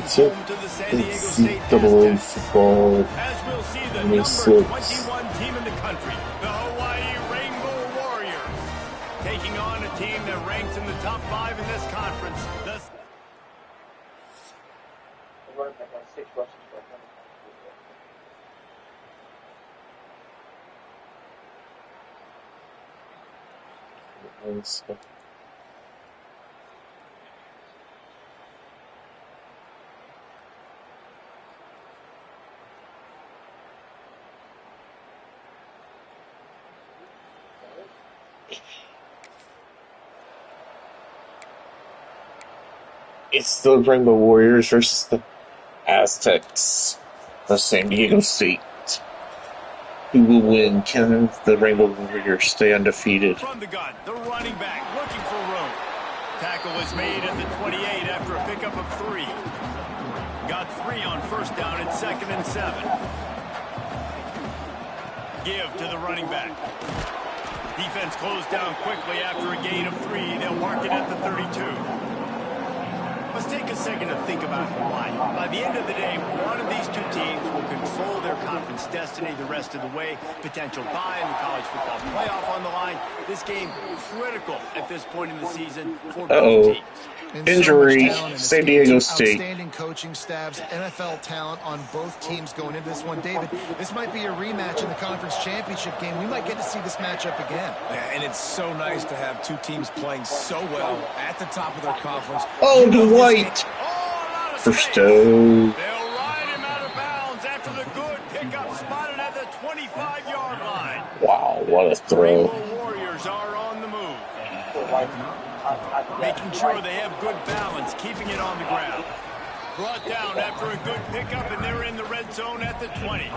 Stadium, home to the San Diego State Aztecs. As we'll see the number 21 team in the country, the Hawaii Rainbow Warriors, taking on a team that ranks in the top 5 in this conference. It's the Rainbow Warriors versus the Aztecs of San Diego State. Who will win? Can the Rainbow Warriors stay undefeated? From the gun, the running back looking for room. Tackle is made at the 28 after a pickup of 3. Got 3 on first down at 2nd and 7. Give to the running back. Defense closed down quickly after a gain of 3. They'll mark it at the 32. Let's take a second to think about Hawaii. By the end of the day, one of these two teams will control their conference destiny the rest of the way. Potential bye in the college football playoff on the line. This game critical at this point in the season for both teams. Injury, San Diego State. Outstanding coaching staffs, NFL talent on both teams going into this one. David, this might be a rematch in the conference championship game. We might get to see this matchup again. Yeah, and it's so nice to have two teams playing so well at the top of their conference. Oh, the white. First down. They'll ride him out of bounds after the good pickup spotted at the 25-yard line. Wow, what a throw. The Warriors are on the move. Making sure they have good balance, keeping it on the ground. Brought down after a good pickup, and they're in the red zone at the 20.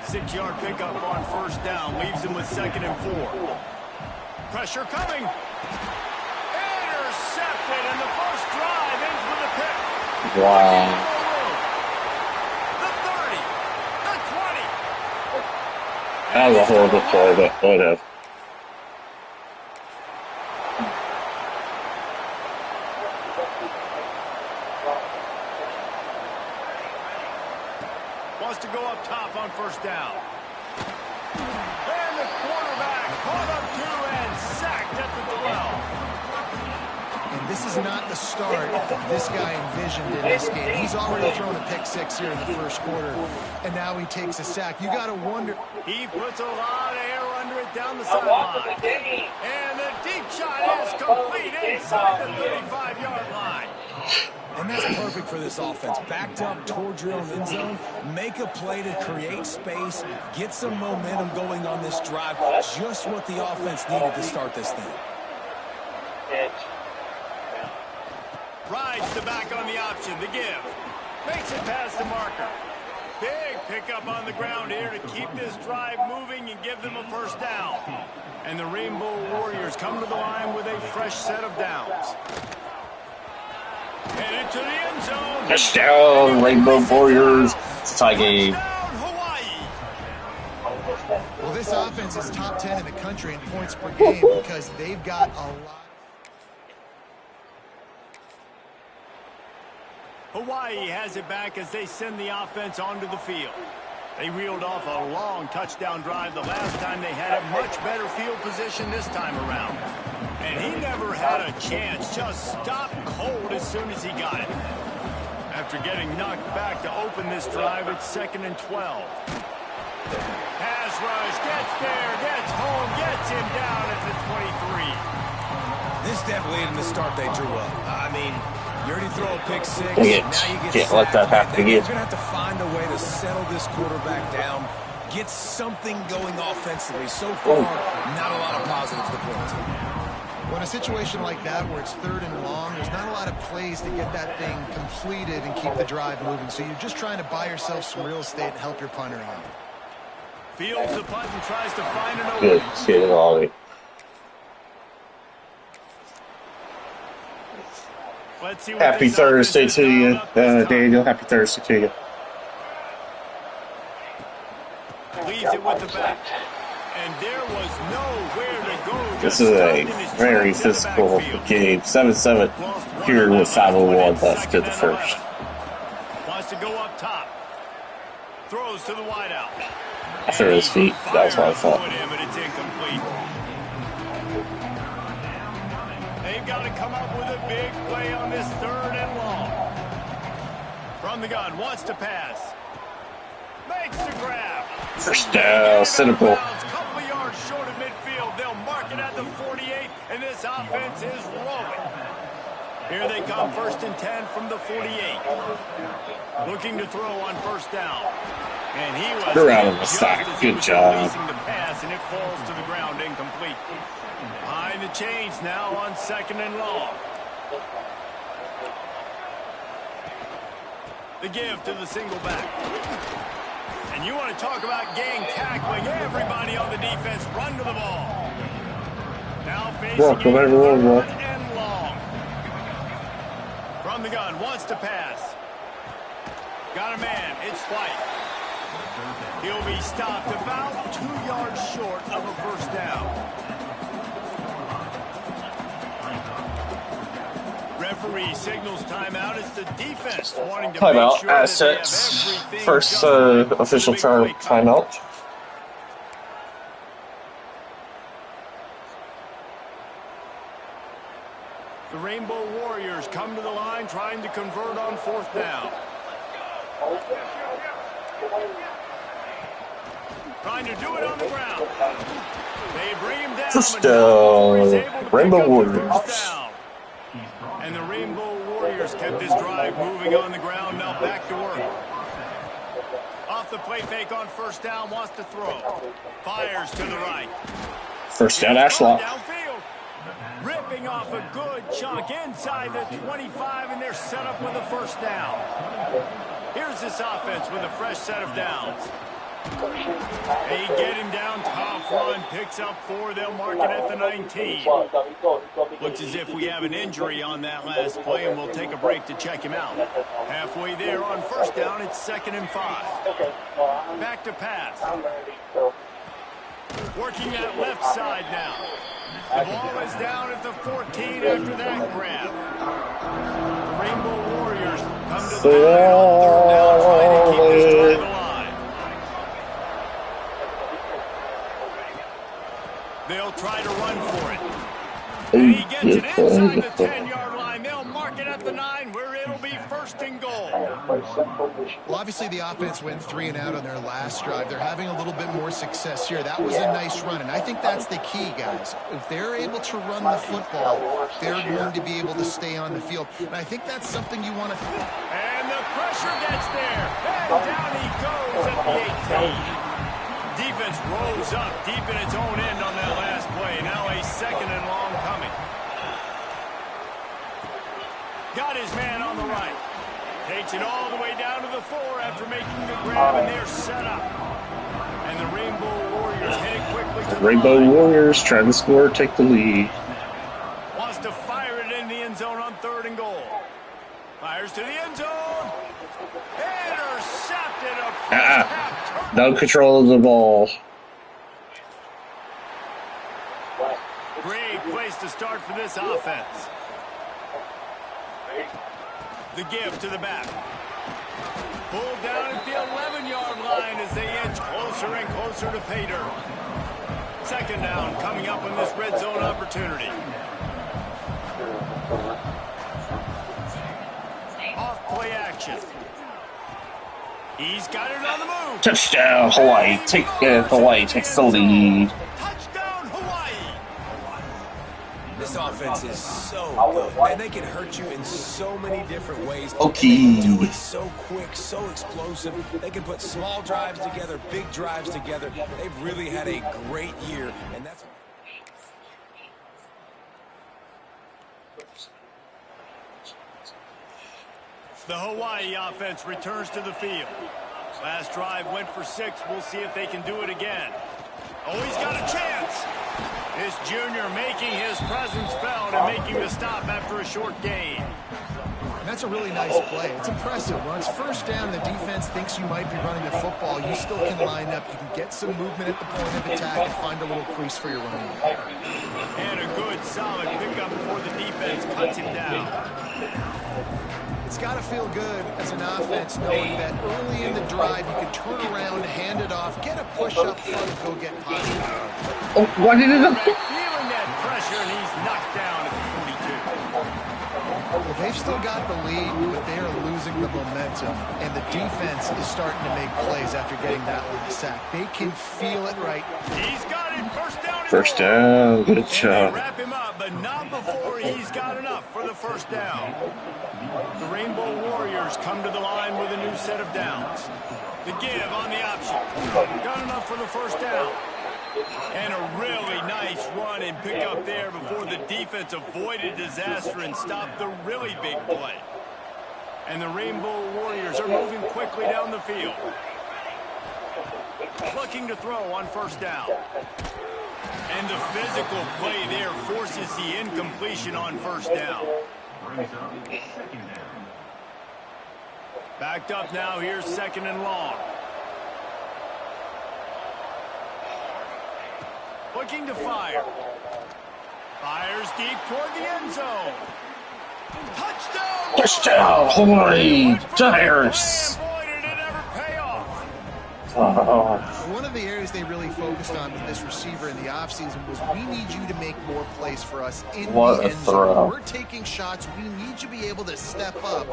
6-yard pickup on first down, leaves them with 2nd and 4. Pressure coming. Intercepted, and the first drive ends with a pick. Wow. The 30, the 20. That was a horrible play, but whatever. Wants to go up top on first down. And the quarterback caught up 2 and sacked at the 12. And this is not the start this guy envisioned in this game. He's already thrown a pick 6 here in the first quarter, and now he takes a sack. You got to wonder. He puts a lot of air under it down the sideline. And the deep shot is complete inside the 35-yard line. And that's perfect for this offense. Backed up towards your own end zone, make a play to create space, get some momentum going on this drive. Just what the offense needed to start this thing. Rides the back on the option, the give. Makes it past the marker. Big pickup on the ground here to keep this drive moving and give them a first down. And the Rainbow Warriors come to the line with a fresh set of downs. And into the end zone. Touchdown, Rainbow Warriors. It's a tie game. Well, this offense is top 10 in the country in points per game because they've got a lot. Hawaii has it back as they send the offense onto the field. They reeled off a long touchdown drive the last time they had a much better field position this time around. And he never had a chance, just stopped cold as soon as he got it. After getting knocked back to open this drive, it's 2nd and 12. Pass rush, gets there, gets home, gets him down at the 23. This definitely isn't the start they drew up. I mean, you already throw a pick 6. Now you can't let that happen again. They're going to have to find a way to settle this quarterback down, get something going offensively. So far, not a lot of positives to point to. Well, in a situation like that where it's 3rd and long, there's not a lot of plays to get that thing completed and keep the drive moving. So you're just trying to buy yourself some real estate and help your punter out. Fields the punt and tries to find an opening. Good, get it all. Let's see what Happy Thursday to you, Daniel. Happy Thursday to you. Leaves it with the back. And there was nowhere to go. This is a very physical game. 7-7 here with 5:01 left in the first. Wants to go up top. Throws to the wideout. After his feet, that was what I thought. But it's incomplete. They've got to come up with a big play on this 3rd and long. From the gun, wants to pass. Makes the grab. First down, cynical. Couple of yards short of midfield. They'll mark it at the 48, and this offense is rolling. Here they come, 1st and 10 from the 48. Looking to throw on 1st down. And he was around on the side. Good job. Releasing the pass, and it falls to the ground incomplete. Behind the chains now on 2nd and long. The give to the single back. And you want to talk about gang tackling. Everybody on the defense run to the ball. Now facing it 3rd and long. From the gun, wants to pass. Got a man, it's White. He'll be stopped about 2 yards short of a 1st down. Referee signals timeout. It's the defense wanting to Timeout make sure at that they have 6. everything First just right for official the big play timeout. The Rainbow Warriors come to the line trying to convert on 4th down. Trying to do it on the ground. They bring him down. First down, Rainbow Warriors. And the Rainbow Warriors kept this drive moving on the ground. Now back to work. Off the play fake on 1st down. Wants to throw. Fires to the right. First down, Ashlock. Downfield. Ripping off a good chunk inside the 25, and they're set up with a 1st down. Here's this offense with a fresh set of downs. They get him down, tough run, picks up 4. They'll mark it at the 19. Looks as if we have an injury on that last play, and we'll take a break to check him out. Halfway there on 1st down, it's 2nd and 5. Back to pass. Working that left side now. The ball is down at the 14 after that grab. The Rainbow Warriors come to the line on 3rd down, trying to keep this drive alive. They'll try to run for it. And he gets it inside the 10-yard line. They'll mark it at the 9, where it'll be 1st and goal. Well, obviously the offense went 3 and out on their last drive. They're having a little bit more success here. That was a nice run, and I think that's the key, guys. If they're able to run the football, they're going to be able to stay on the field. And I think that's something you want to... And the pressure gets there. And down he goes at the 18. Defense rolls up deep in its own end on that last play. Now a 2nd and long coming. Got his man on the right. Takes it all the way down to the 4 after making the grab, and they're set up. And the Rainbow Warriors headed quickly to the Rainbow line. Warriors trying to score, take the lead. Wants to fire it in the end zone on 3rd and goal. Fires to the end zone. Intercepted. No control of the ball. Great place to start for this offense. The give to the back. Pulled down at the 11-yard line as they inch closer and closer to pay dirt. 2nd down coming up on this red zone opportunity. Off play action. He's got it on the move. Touchdown, Hawaii. Hawaii takes the lead. Touchdown, Hawaii. This offense is so good, and they can hurt you in so many different ways. Okay. They do it so quick, so explosive. They can put small drives together, big drives together. They've really had a great year, and that's... The Hawaii offense returns to the field. Last drive went for 6. We'll see if they can do it again. Oh, he's got a chance. This junior making his presence felt and making the stop after a short gain. And that's a really nice play. It's impressive. When it's 1st down, the defense thinks you might be running the football. You still can line up. You can get some movement at the point of attack and find a little crease for your running back. And a good, solid pickup before the defense cuts him down. It's got to feel good as an offense knowing that early in the drive you can turn around, hand it off, get a push up front, and go get positive. Oh, why did it? Feeling that pressure, and he's knocked down at the 42. Well, they've still got the lead, but they are losing the momentum, and the defense is starting to make plays after getting that last sack. They can feel it right. He's got it. First down. First down. Good job. Wrap him up, but not before he's got enough for the first down. The Rainbow Warriors come to the line with a new set of downs. The give on the option. Got enough for the first down. And a really nice run and pick up there before the defense avoided disaster and stopped the really big play. And the Rainbow Warriors are moving quickly down the field. Looking to throw on first down. And the physical play there forces the incompletion on first down. Backed up now, here's second and long. Looking to fire. Fires deep toward the end zone. Touchdown! Touchdown! Holy tires! Boy, did it ever pay off. One of the areas they really focused on with this receiver in the offseason was we need you to make more plays for us in What the a end throw. zone. We're taking shots. We need you to be able to step up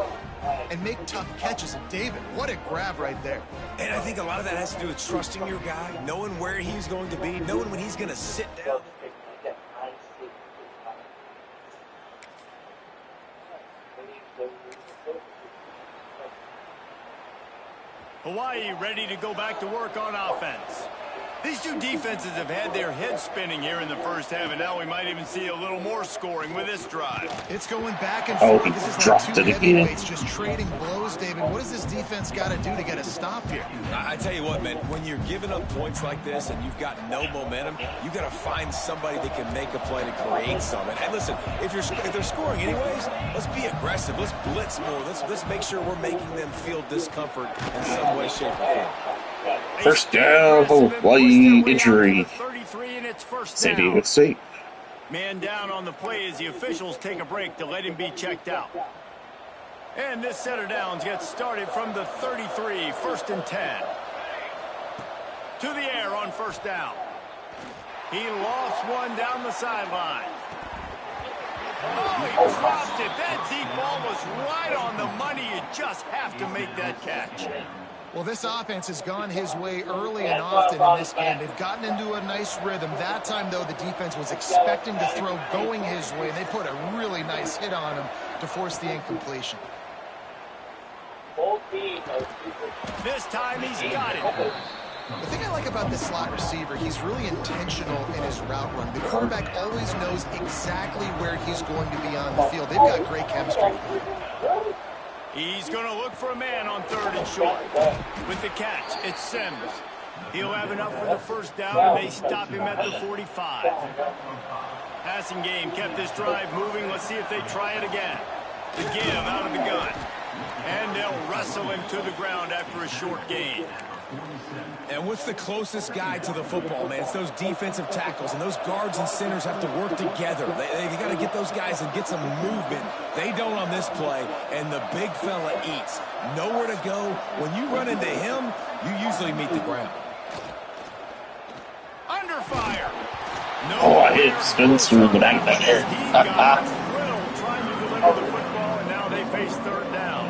and make tough catches. And David, what a grab right there. And I think a lot of that has to do with trusting your guy, knowing where he's going to be, knowing when he's going to sit down. Hawaii ready to go back to work on offense. These two defenses have had their heads spinning here in the first half, and now we might even see a little more scoring with this drive. It's going back and Oh, forth. he This is like dropped two it again. heavyweights just trading blows, David. What does this defense got to do to get a stop here? I tell you what, man, when you're giving up points like this and you've got no momentum, you got to find somebody that can make a play to create something. And listen, if they're scoring anyways, let's be aggressive. Let's blitz more. Let's make sure we're making them feel discomfort in some way, shape, or form. First down. Hawaii injury. 33 in its first San down. Diego State. Man down on the play as the officials take a break to let him be checked out. And this set of downs gets started from the 33, first and 10. To the air on first down. He lost one down the sideline. Oh, he dropped it. That deep ball was right on the money. You just have to make that catch. Well, this offense has gone his way early and often in this game. They've gotten into a nice rhythm. That time, though, the defense was expecting to throw going his way. They put a really nice hit on him to force the incompletion. This time he's got it. The thing I like about this slot receiver, he's really intentional in his route run. The quarterback always knows exactly where he's going to be on the field. They've got great chemistry. He's going to look for a man on third and short. With the catch, it's Sims. He'll have enough for the first down, and they stop him at the 45. Passing game kept this drive moving. Let's see if they try it again. The give out of the gun. And they'll wrestle him to the ground after a short gain. And what's the closest guy to the football, man? It's those defensive tackles, and those guards and centers have to work together. They got to get those guys and get some movement. They don't on this play, and the big fella eats. Nowhere to go. When you run into him, you usually meet the ground. Under fire. No, Oh, I hit Spencer in the back there. He got thrilled trying to deliver the football, and now they face third down.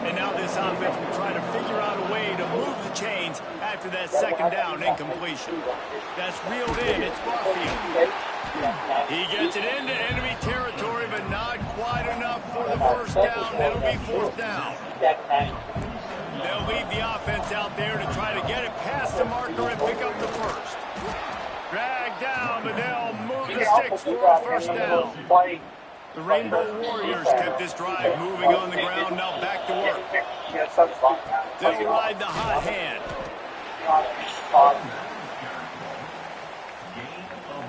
And now this offense will try to figure out a way to move the chains after that second down incompletion. That's reeled in. It's Barfield. He gets it into enemy territory, but not quite enough for the first down. It'll be fourth down. They'll leave the offense out there to try to get it past the marker and pick up the first. Drag down, but they'll move the sticks for a first down. The Rainbow Warriors kept this drive moving on the ground, now back to work. They'll ride the hot hand.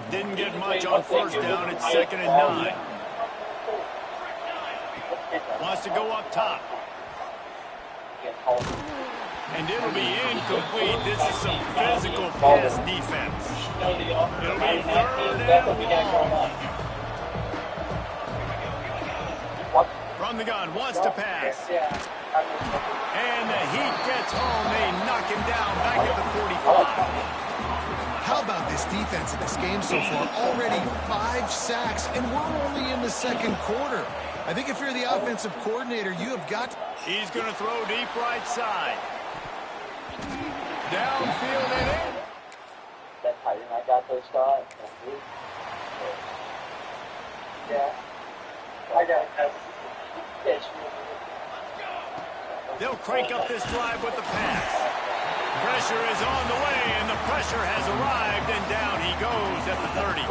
Didn't get much on first down, it's second and 9. Wants to go up top. And it'll be incomplete. This is some physical pass defense. It'll be third and long. From the gun, wants to pass. And the Heat gets home. They knock him down back at the 45. How about this defense in this game so far? Already 5 sacks, and we're only in the second quarter. I think if you're the offensive coordinator, you have got to... He's going to throw deep right side. Downfield and in. They'll crank up this drive with the pass. Pressure is on the way, and the pressure has arrived, and down he goes at the 30.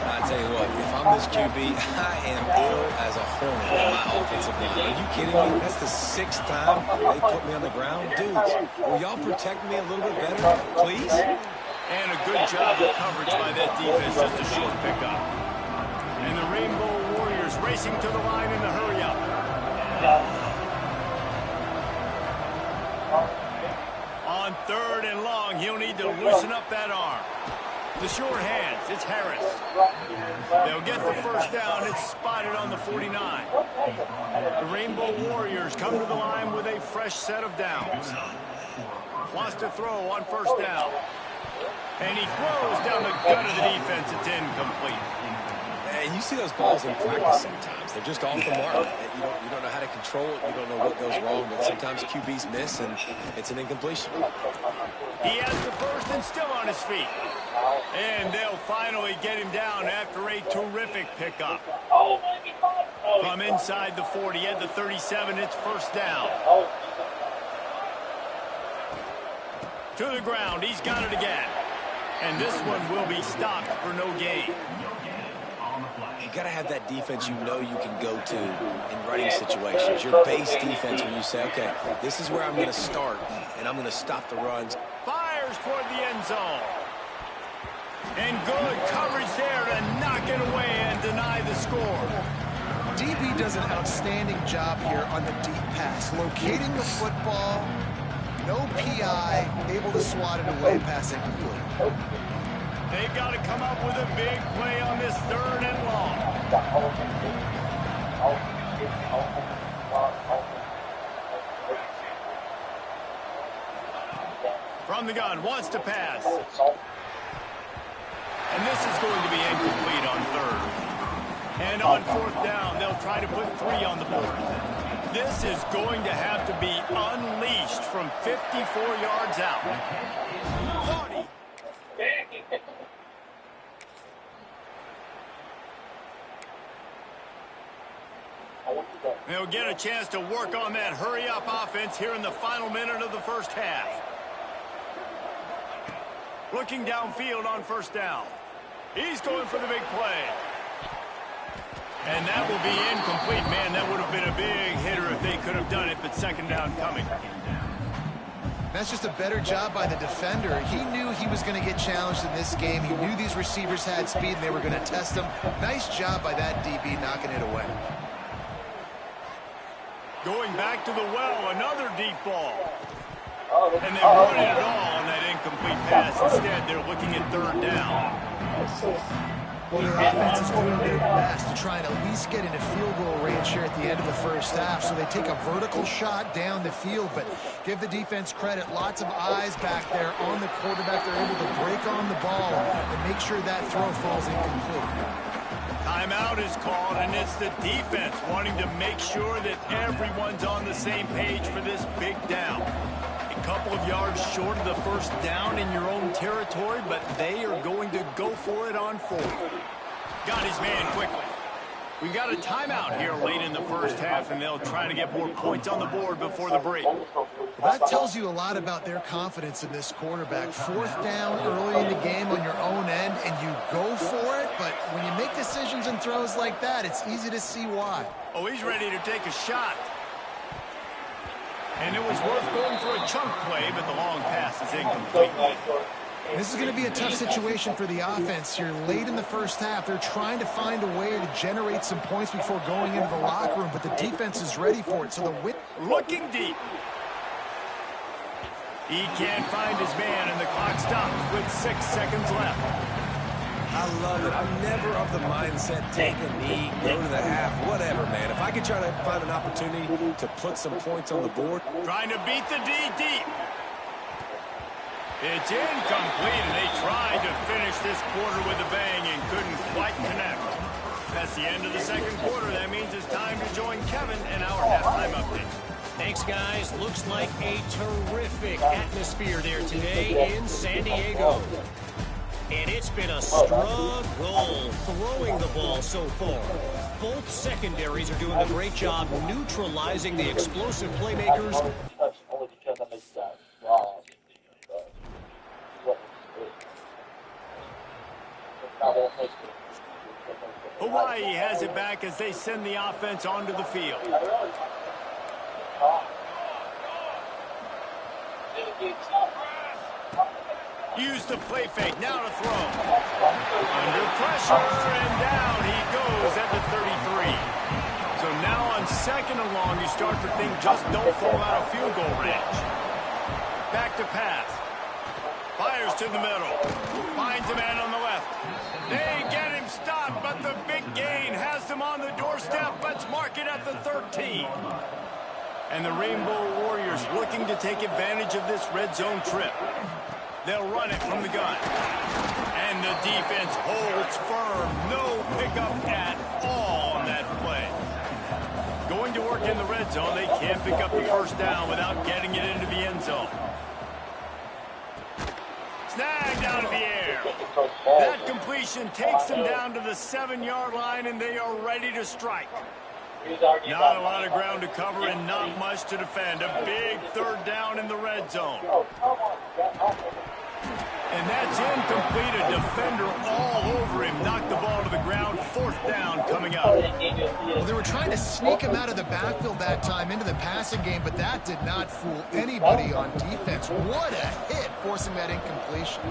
I tell you what, if I'm this QB, I am ill as a hornet in my offensive line. Are you kidding me? That's the 6th time they put me on the ground. Dudes, will y'all protect me a little bit better, please? And a good job of coverage by that defense, just a short pickup. And the Rainbow Warriors racing to the line in the hurry-up. On 3rd and long, he'll need to loosen up that arm. The short hands, it's Harris. They'll get the first down. It's spotted on the 49. The Rainbow Warriors come to the line with a fresh set of downs. Wants to throw on 1st down. And he throws down the gut of the defense. It's incomplete. And you see those balls in practice sometimes. They're just off the mark. You don't know how to control it. You don't know what goes wrong. But sometimes QBs miss, and it's an incompletion. He has the first and still on his feet. And they'll finally get him down after a terrific pickup. From inside the 40 at the 37, it's 1st down. To the ground, he's got it again. And this one will be stopped for no gain. You got to have that defense you know you can go to in running situations. Your base defense when you say, okay, this is where I'm going to start, and I'm going to stop the runs. Fires toward the end zone. And good coverage there to knock it away and deny the score. DB does an outstanding job here on the deep pass, locating the football, no PI, able to swat it away, pass incomplete. They've got to come up with a big play on this 3rd and long. From the gun, wants to pass. And this is going to be incomplete on 3rd. And on 4th down, they'll try to put 3 on the board. This is going to have to be unleashed from 54 yards out. 40. They'll get a chance to work on that hurry-up offense here in the final minute of the 1st half. Looking downfield on 1st down. He's going for the big play. And that will be incomplete. Man, that would have been a big hitter if they could have done it, but 2nd down coming. That's just a better job by the defender. He knew he was going to get challenged in this game. He knew these receivers had speed and they were going to test him. Nice job by that DB knocking it away. Going back to the well, another deep ball. And they run it all on that incomplete pass. Instead, they're looking at 3rd down. Well, their offense is doing their best to try and at least get into field goal range here at the end of the 1st half. So they take a vertical shot down the field, but give the defense credit. Lots of eyes back there on the quarterback. They're able to break on the ball and make sure that throw falls incomplete. Timeout is called, and it's the defense wanting to make sure that everyone's on the same page for this big down. A couple of yards short of the 1st down in your own territory, but they are going to go for it on 4th. Got his man quickly. We've got a timeout here late in the 1st half, and they'll try to get more points on the board before the break. That tells you a lot about their confidence in this quarterback. 4th down early in the game on your own end, and you go for it, but when you make decisions and throws like that, it's easy to see why. Oh, he's ready to take a shot. And it was worth going for a chunk play, but the long pass is incomplete. This is going to be a tough situation for the offense here. Late in the 1st half, they're trying to find a way to generate some points before going into the locker room, but the defense is ready for it. So the win. Looking deep. He can't find his man, and the clock stops with 6 seconds left. I love it. I'm never of the mindset, take a knee, go to the half, whatever, man. If I could try to find an opportunity to put some points on the board. Trying to beat the D deep. It's incomplete, and they tried to finish this quarter with a bang and couldn't quite connect. That's the end of the second quarter. That means it's time to join Kevin in our halftime update. Thanks, guys. Looks like a terrific atmosphere there today in San Diego. And it's been a struggle throwing the ball so far. Both secondaries are doing a great job neutralizing the explosive playmakers. Hawaii has it back as they send the offense onto the field. Use the play fake, now to throw. Under pressure, and down he goes at the 33. So now on second and long, you start to think just don't fall out of field goal range. Back to pass. Fires to the middle. Finds a man on the left. They get him stopped, but the big gain has them on the doorstep. Let's mark it at the 13. And the Rainbow Warriors looking to take advantage of this red zone trip. They'll run it from the gun. And the defense holds firm. No pickup at all on that play. Going to work in the red zone, they can't pick up the first down without getting it into the end zone. Snagged out of the air. That completion takes them down to the 7-yard line, and they are ready to strike. Not a lot of ground to cover and not much to defend. A big third down in the red zone. And that's incomplete. A defender all over him. Knocked the ball to the ground. Fourth down coming up. Well, they were trying to sneak him out of the backfield that time into the passing game, but that did not fool anybody on defense. What a hit, forcing that incompletion.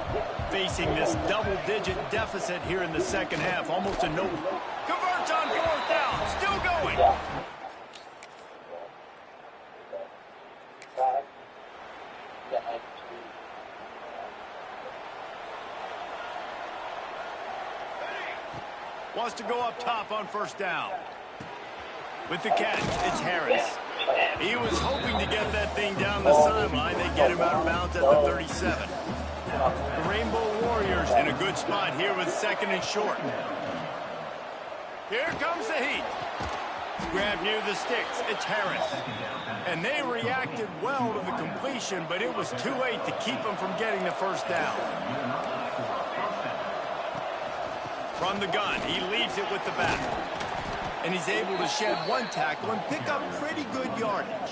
Facing this double-digit deficit here in the second half. Almost a no. Converts on fourth down. Still going. Wants to go up top on first down. With the catch, it's Harris. He was hoping to get that thing down the sideline. They get him out of bounds at the 37. The Rainbow Warriors in a good spot here with second and short. Here comes the heat. Grab near the sticks, it's Harris. And they reacted well to the completion, but it was too late to keep them from getting the first down. From the gun, he leaves it with the back. And he's able to shed one tackle and pick up pretty good yardage.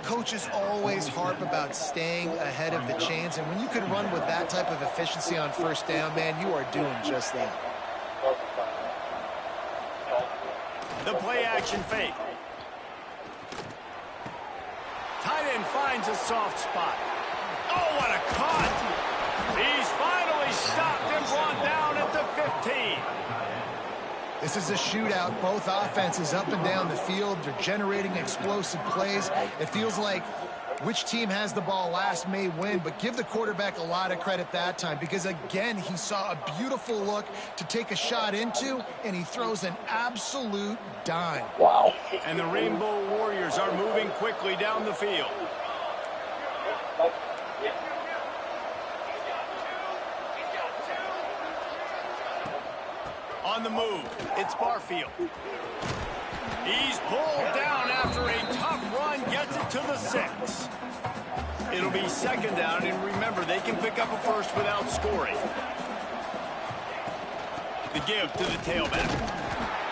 Coaches always harp about staying ahead of the chains, and when you can run with that type of efficiency on first down, man, you are doing just that. The play-action fake. Tight end finds a soft spot. Oh, what a cut! He's finally stopped and brought down at the 15. This is a shootout. Both offenses up and down the field. They're generating explosive plays. It feels like which team has the ball last may win, but give the quarterback a lot of credit that time because, again, he saw a beautiful look to take a shot into, and he throws an absolute dime. Wow. And the Rainbow Warriors are moving quickly down the field. On the move, it's Barfield. He's pulled down after a tough run, gets it to the 6. It'll be second down, and remember, they can pick up a first without scoring. The give to the tailback.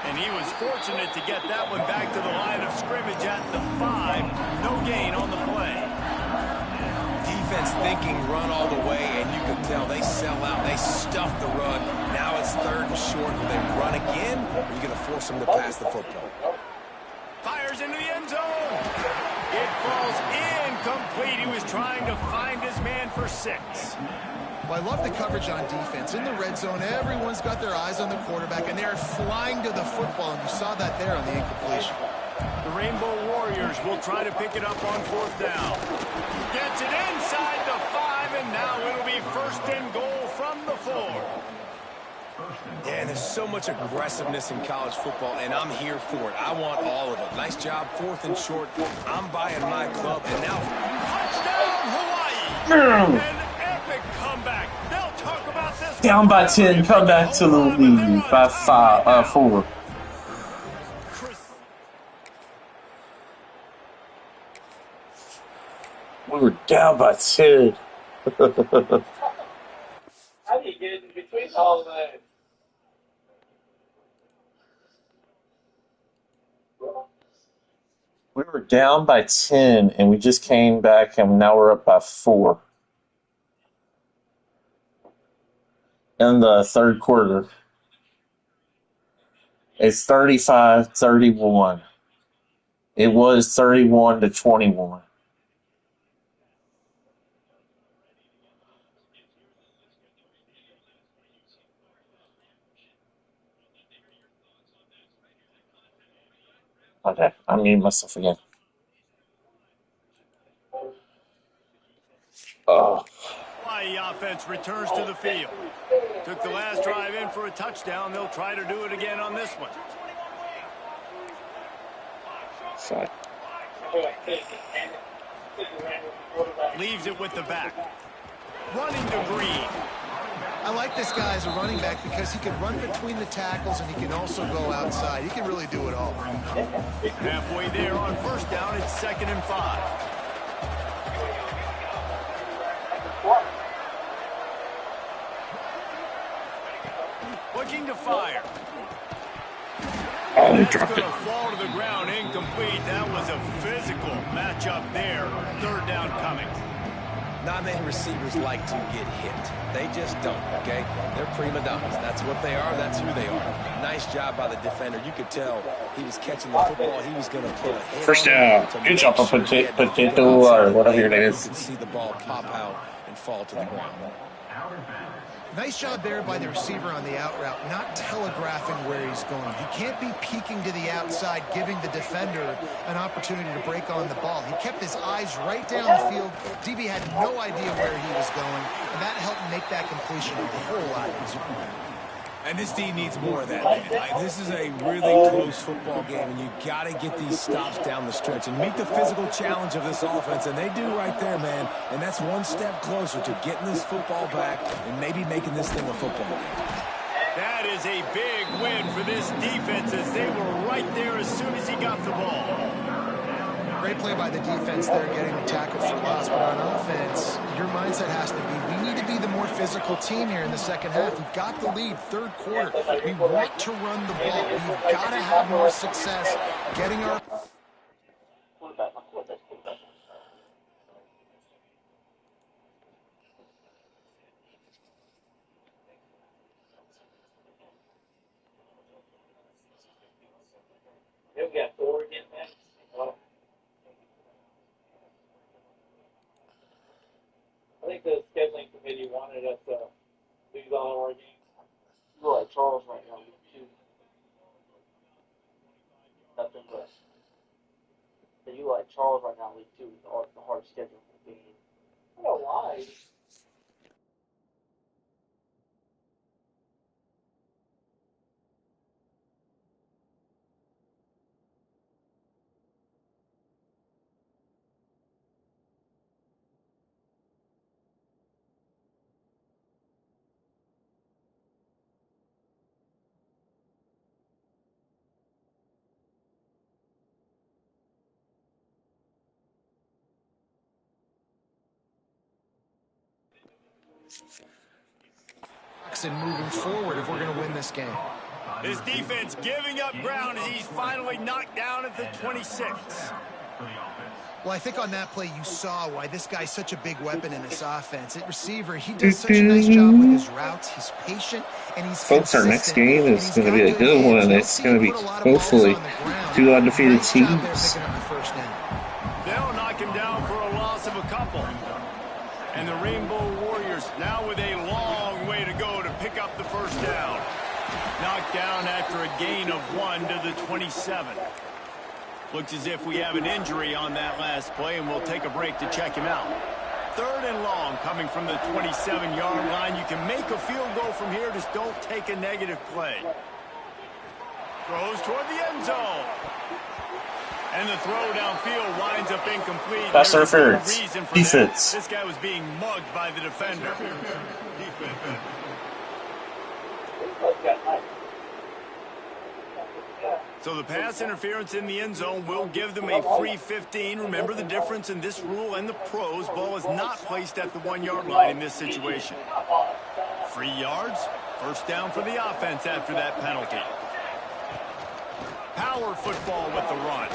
And he was fortunate to get that one back to the line of scrimmage at the 5. No gain on the play. Defense thinking run all the way, and you can tell they sell out. They stuff the run. Now it's third and short. Will they run again, or are you going to force them to pass the football? Fires into the end zone. It falls incomplete. He was trying to find his man for 6. Well, I love the coverage on defense. In the red zone, everyone's got their eyes on the quarterback, and they're flying to the football, and you saw that there on the incompletion. The Rainbow Warriors will try to pick it up on fourth down. Gets it inside the 5, and now it'll be first and goal from the 4. Yeah, and there's so much aggressiveness in college football, and I'm here for it. I want all of it. Nice job, 4th and short. I'm buying my club, and now... Touchdown, Hawaii! An epic comeback. They'll talk about this. Down by 10, come back to the lead by 4. We were down by 10. How do you get in between all that? We were down by 10, and we just came back, and now we're up by 4. In the third quarter. It's 35-31. It was 31-21. Okay, I muted myself again. Oh. Hawaii offense returns to the field. Took the last drive in for a touchdown. They'll try to do it again on this one. Sorry. Leaves it with the back. Running to Green. I like this guy as a running back because he can run between the tackles and he can also go outside. He can really do it all. Halfway there on first down, it's 2nd and 5. Looking to fire. Oh, he That's dropped going it. to fall to the ground, incomplete. That was a physical matchup there. 3rd down coming. Not many receivers like to get hit. They just don't, okay? They're prima donnas. That's what they are. That's who they are. Nice job by the defender. You could tell he was catching the football. He was going to put a hit First on down. him to Good make job, sure he had to Potato, go outside or the whatever lane. your name You is. could see the ball pop out and fall to the ground. Nice job there by the receiver on the out route, not telegraphing where he's going. He can't be peeking to the outside, giving the defender an opportunity to break on the ball. He kept his eyes right down the field. DB had no idea where he was going, and that helped make that completion a whole lot easier. And this team needs more of that, man. This is a really close football game, and you got to get these stops down the stretch and meet the physical challenge of this offense, and they do right there, man. And that's one step closer to getting this football back and maybe making this thing a football game. That is a big win for this defense as they were right there as soon as he got the ball. Great play by the defense there, getting the tackle for loss. But on offense, your mindset has to be, we need to be the more physical team here in the second half. We've got the lead, 3rd quarter. We want to run the ball. We've got to have more success getting our... They've got 4 again, man. I think the scheduling committee wanted us to lose all of our games. You like Charles right now, week 2. Nothing but. So you like Charles right now, week 2, with the hard schedule for being. I don't know why. And moving forward if we're going to win this game. His defense giving up ground as he's finally knocked down at the 26. Well, I think on that play you saw why this guy's such a big weapon in this offense. At receiver, he does such a nice job with his routes. He's patient and he's Folks, our next game is going to be a good one. It's going to be hopefully 2 undefeated teams. They'll knock him down for a loss of a couple. And the Rainbow Warriors now with a long way to go to pick up the first down. Knocked down after a gain of 1 to the 27. Looks as if we have an injury on that last play, and we'll take a break to check him out. 3rd and long coming from the 27-yard line. You can make a field goal from here. Just don't take a negative play. Throws toward the end zone. And the throw downfield winds up incomplete. Pass interference. Defense. This guy was being mugged by the defender. So the pass interference in the end zone will give them a free 15. Remember the difference in this rule and the pros. Ball is not placed at the 1-yard line in this situation. 3 yards. First down for the offense after that penalty. Power football with the run.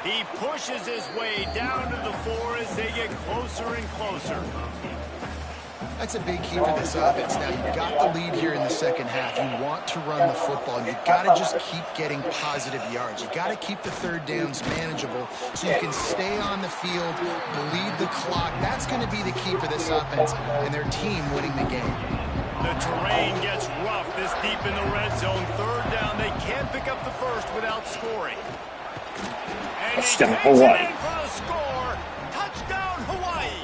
He pushes his way down to the 4 as they get closer and closer. That's a big key for this offense. Now, you've got the lead here in the second half. You want to run the football. You've got to just keep getting positive yards. You've got to keep the 3rd downs manageable so you can stay on the field, bleed the clock. That's going to be the key for this offense and their team winning the game. The terrain gets rough this deep in the red zone. 3rd down. They can't pick up the first without scoring. And he takes it in for the score. Touchdown, Hawaii.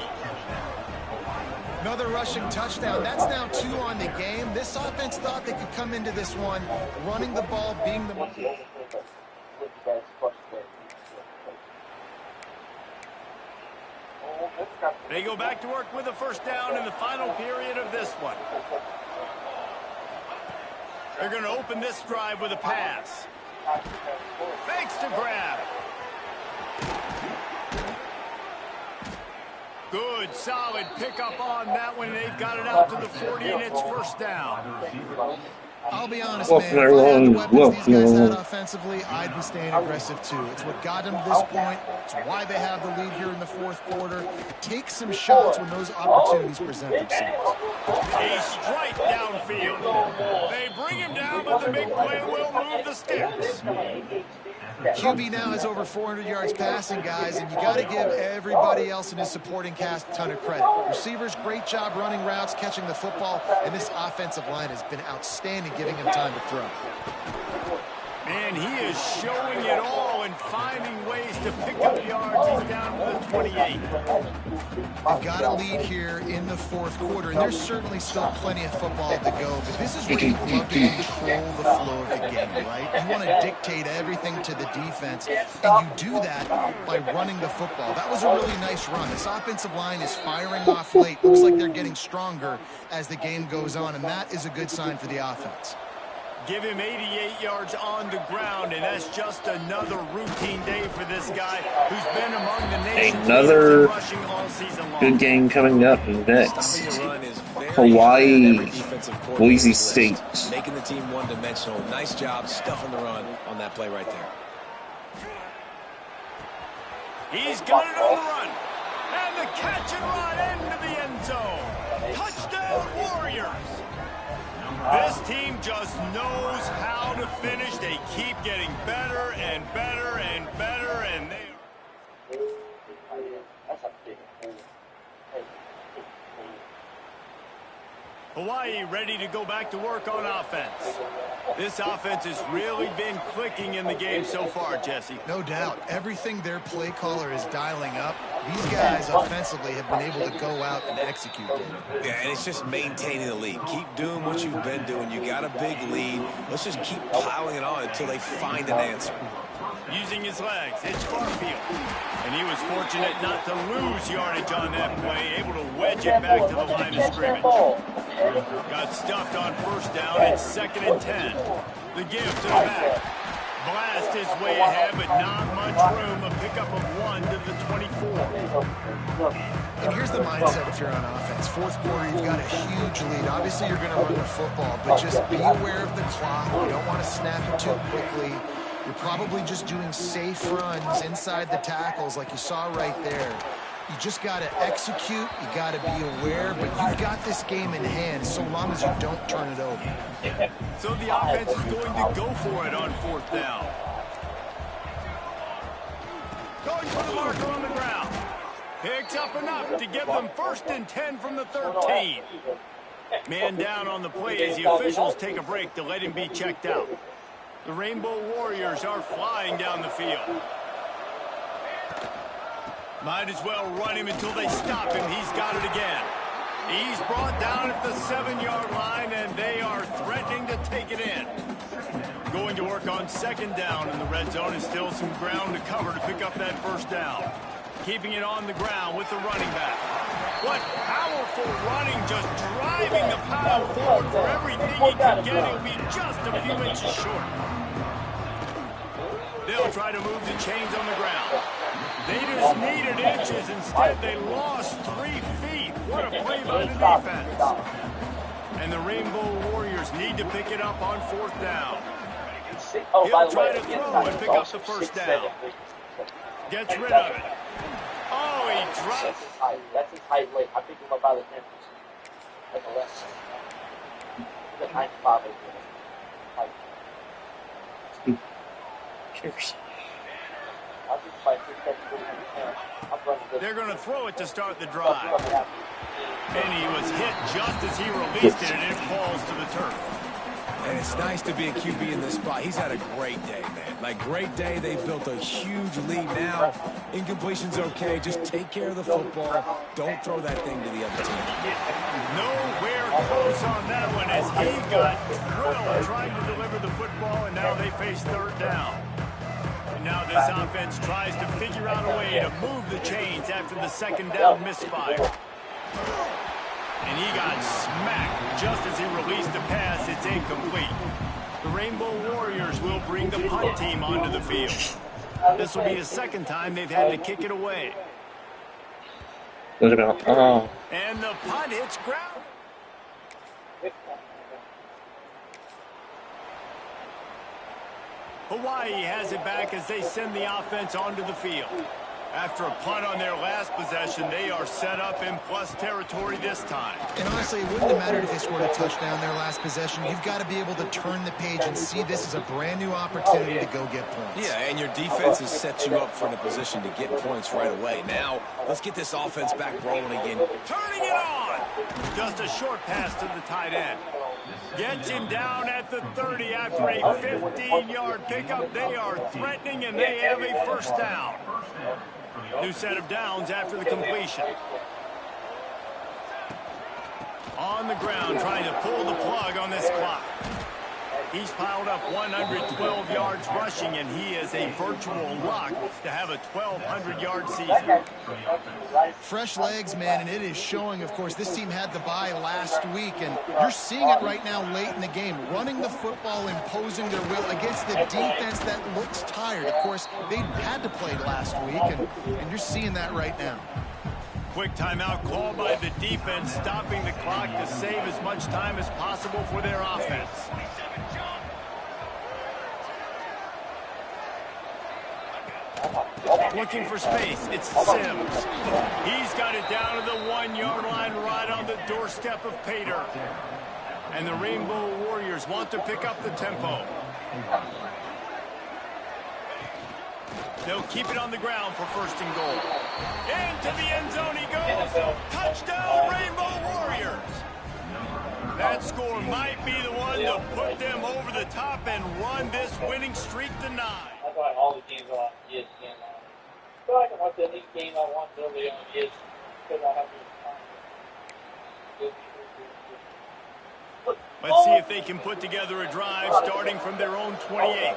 Another rushing touchdown. That's now 2 on the game. This offense thought they could come into this one running the ball, being the... They go back to work with a first down in the final period of this one. They're going to open this drive with a pass. Fakes to grab. Good, solid pickup on that one. They've got it out to the 40, and it's first down. I'll be honest, man. If I had the weapons these guys had offensively, I'd be staying aggressive, too. It's what got them to this point. It's why they have the lead here in the 4th quarter. Take some shots when those opportunities present themselves. A strike downfield. They bring him down, but the big play will move the sticks. QB now has over 400 yards passing, guys, and you got to give everybody else in his supporting cast a ton of credit. Receivers, great job running routes, catching the football, and this offensive line has been outstanding, giving him time to throw. Man, he is showing it all and finding ways to pick up yards. He's down to the 28. They've got a lead here in the 4th quarter, and there's certainly still plenty of football to go, but this is where you love to control the flow of the game, right? You want to dictate everything to the defense, and you do that by running the football. That was a really nice run. This offensive line is firing off late. Looks like they're getting stronger as the game goes on, and that is a good sign for the offense. Give him 88 yards on the ground, and that's just another routine day for this guy who's been among the nation's leaders in rushing all season long. Good game coming up next. Hawaii, Boise State. Making the team one-dimensional. Nice job stuffing the run on that play right there. He's got it on the run. And the catch and run into the end zone. Touchdown, Warriors. This team just knows how to finish. They keep getting better and better and better, and they... Hawaii ready to go back to work on offense. This offense has really been clicking in the game so far, Jesse. No doubt. Everything their play caller is dialing up, these guys offensively have been able to go out and execute. Yeah, and it's just maintaining the lead. Keep doing what you've been doing. You got a big lead. Let's just keep piling it on until they find an answer. Using his legs, it's Farfield. And he was fortunate not to lose yardage on that play, able to wedge it back to the line of scrimmage. Got stuffed on first down. It's 2nd and 10. The give to the back. Blast his way ahead, but not much room. A pickup of 1 to the 24. And here's the mindset if you're on offense. 4th quarter, you've got a huge lead. Obviously, you're going to run the football, but just be aware of the clock. You don't want to snap it too quickly. You're probably just doing safe runs inside the tackles like you saw right there. You just got to execute. You got to be aware, but you've got this game in hand so long as you don't turn it over. So the offense is going to go for it on 4th down. Going for the marker on the ground. Picks up enough to give them 1st and 10 from the 13. Man down on the play as the officials take a break to let him be checked out. The Rainbow Warriors are flying down the field. Might as well run him until they stop him. He's got it again. He's brought down at the 7-yard line, and they are threatening to take it in. Going to work on second down in the red zone is still some ground to cover to pick up that first down. Keeping it on the ground with the running back. What powerful running, just driving the pile forward for everything he can get. He'll be just a few inches short. They'll try to move the chains on the ground. They just needed inches. Instead, they lost 3 feet. What a play by the defense. And the Rainbow Warriors need to pick it up on fourth down. He'll try to throw and pick up the first down. Gets rid of it. Oh, he dropped. That's his height weight. I think he's about the 10. That's the left. He's a 95. Cheers. They're going to throw it to start the drive. And he was hit just as he released it, and it falls to the turf. And it's nice to be a QB in this spot. He's had a great day, man. Like, great day. They've built a huge lead now. Incompletion's okay. Just take care of the football. Don't throw that thing to the other team. Nowhere close on that one as he got drilled trying to deliver the football, and now they face third down. And now this offense tries to figure out a way to move the chains after the second down misfire. And he got smacked just as he released the pass. It's incomplete. The Rainbow Warriors will bring the punt team onto the field. This will be the second time they've had to kick it away. Look at that. Oh. And the punt hits ground. Hawaii has it back as they send the offense onto the field. After a punt on their last possession, they are set up in plus territory this time. And honestly, it wouldn't have mattered if they scored a touchdown their last possession. You've got to be able to turn the page and see this as a brand new opportunity to go get points. Yeah, and your defense has set you up for the position to get points right away. Now, let's get this offense back rolling again. Turning it on! Just a short pass to the tight end. Gets him down at the 30 after a 15-yard pickup. They are threatening, and they have a first down. New set of downs after the completion. On the ground, trying to pull the plug on this clock. He's piled up 112 yards rushing, and he is a virtual lock to have a 1,200-yard season. Fresh legs, man, and it is showing, of course. This team had the bye last week, and you're seeing it right now late in the game. Running the football, imposing their will against the defense that looks tired. Of course, they had to play last week, and you're seeing that right now. Quick timeout called by the defense, stopping the clock to save as much time as possible for their offense. Looking for space, it's Sims. He's got it down to the 1-yard line right on the doorstep of Pater. And the Rainbow Warriors want to pick up the tempo. They'll keep it on the ground for first and goal. Into the end zone he goes. Touchdown, Rainbow Warriors. That score might be the one to put them over the top and run this winning streak to 9. That's why all the games are on ESPN. I feel like I watch any game I want early on ESPN because I have to. Let's see if they can put together a drive starting from their own 28.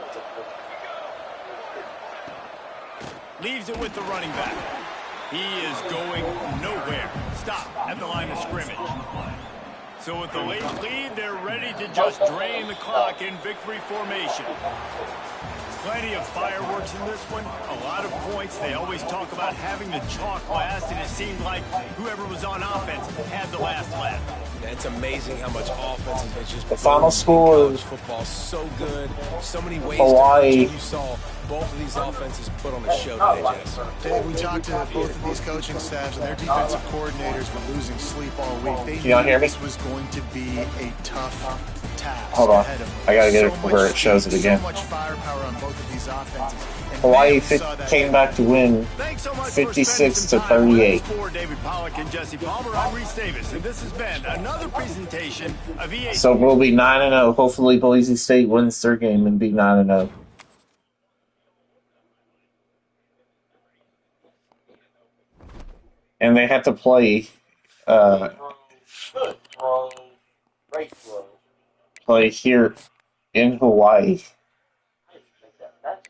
Leaves it with the running back. He is going nowhere. Stop at the line of scrimmage. So with the late lead, they're ready to just drain the clock in victory formation. Plenty of fireworks in this one. A lot of points. They always talk about having the chalk last, and it seemed like whoever was on offense had the last laugh. It's amazing how much offense has just. The final score is football so good, so many ways Hawaii. to. You saw both of these offenses put on a show today, Jess. Dave, we talked to both of these coaching staffs, and their defensive coordinators were losing sleep all week. They Can y'all hear me? This was going to be a tough task. Hold on. Ahead of them. I gotta get it So where much it shows it speed, again. So much firepower on both of these offenses. And Hawaii man, we saw that came back to win Thanks so much 56 for to spending some time 38. for David Pollack and Jesse Palmer. I'm Reese Davis, and this has been another presentation of EA. So we'll be 9-0. Hopefully Boise State wins their game and be 9-0. And they have to play Good throw. Great throw. play here in Hawaii. That's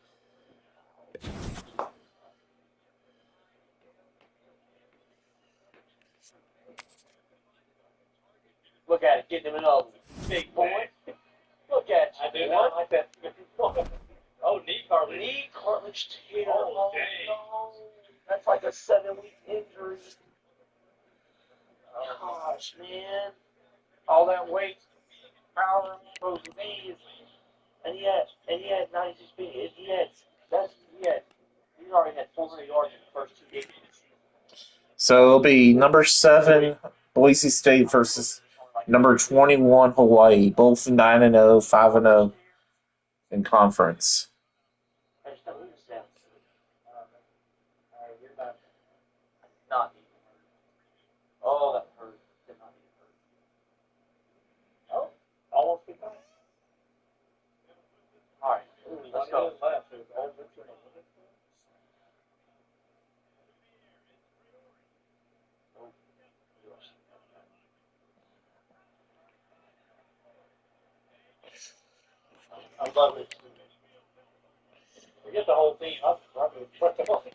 look at it, getting him another big point. Look at you. I do not like that. Oh, knee cartilage. Knee cartilage tear. Oh, dang. No. That's like a 7-week injury. Gosh, man. All that weight, power, those knees, and he had 96 speed. He already had 400 yards in the first 2 games. So it'll be number 7 Boise State versus number 21 Hawaii, both 9-0, 5-0 in conference. I just don't understand. Not even hurt. Oh, that hurt. Did not even hurt. Oh, almost good time. All right, let's go. I love it. Forget the whole team. I'm going to put the whole team.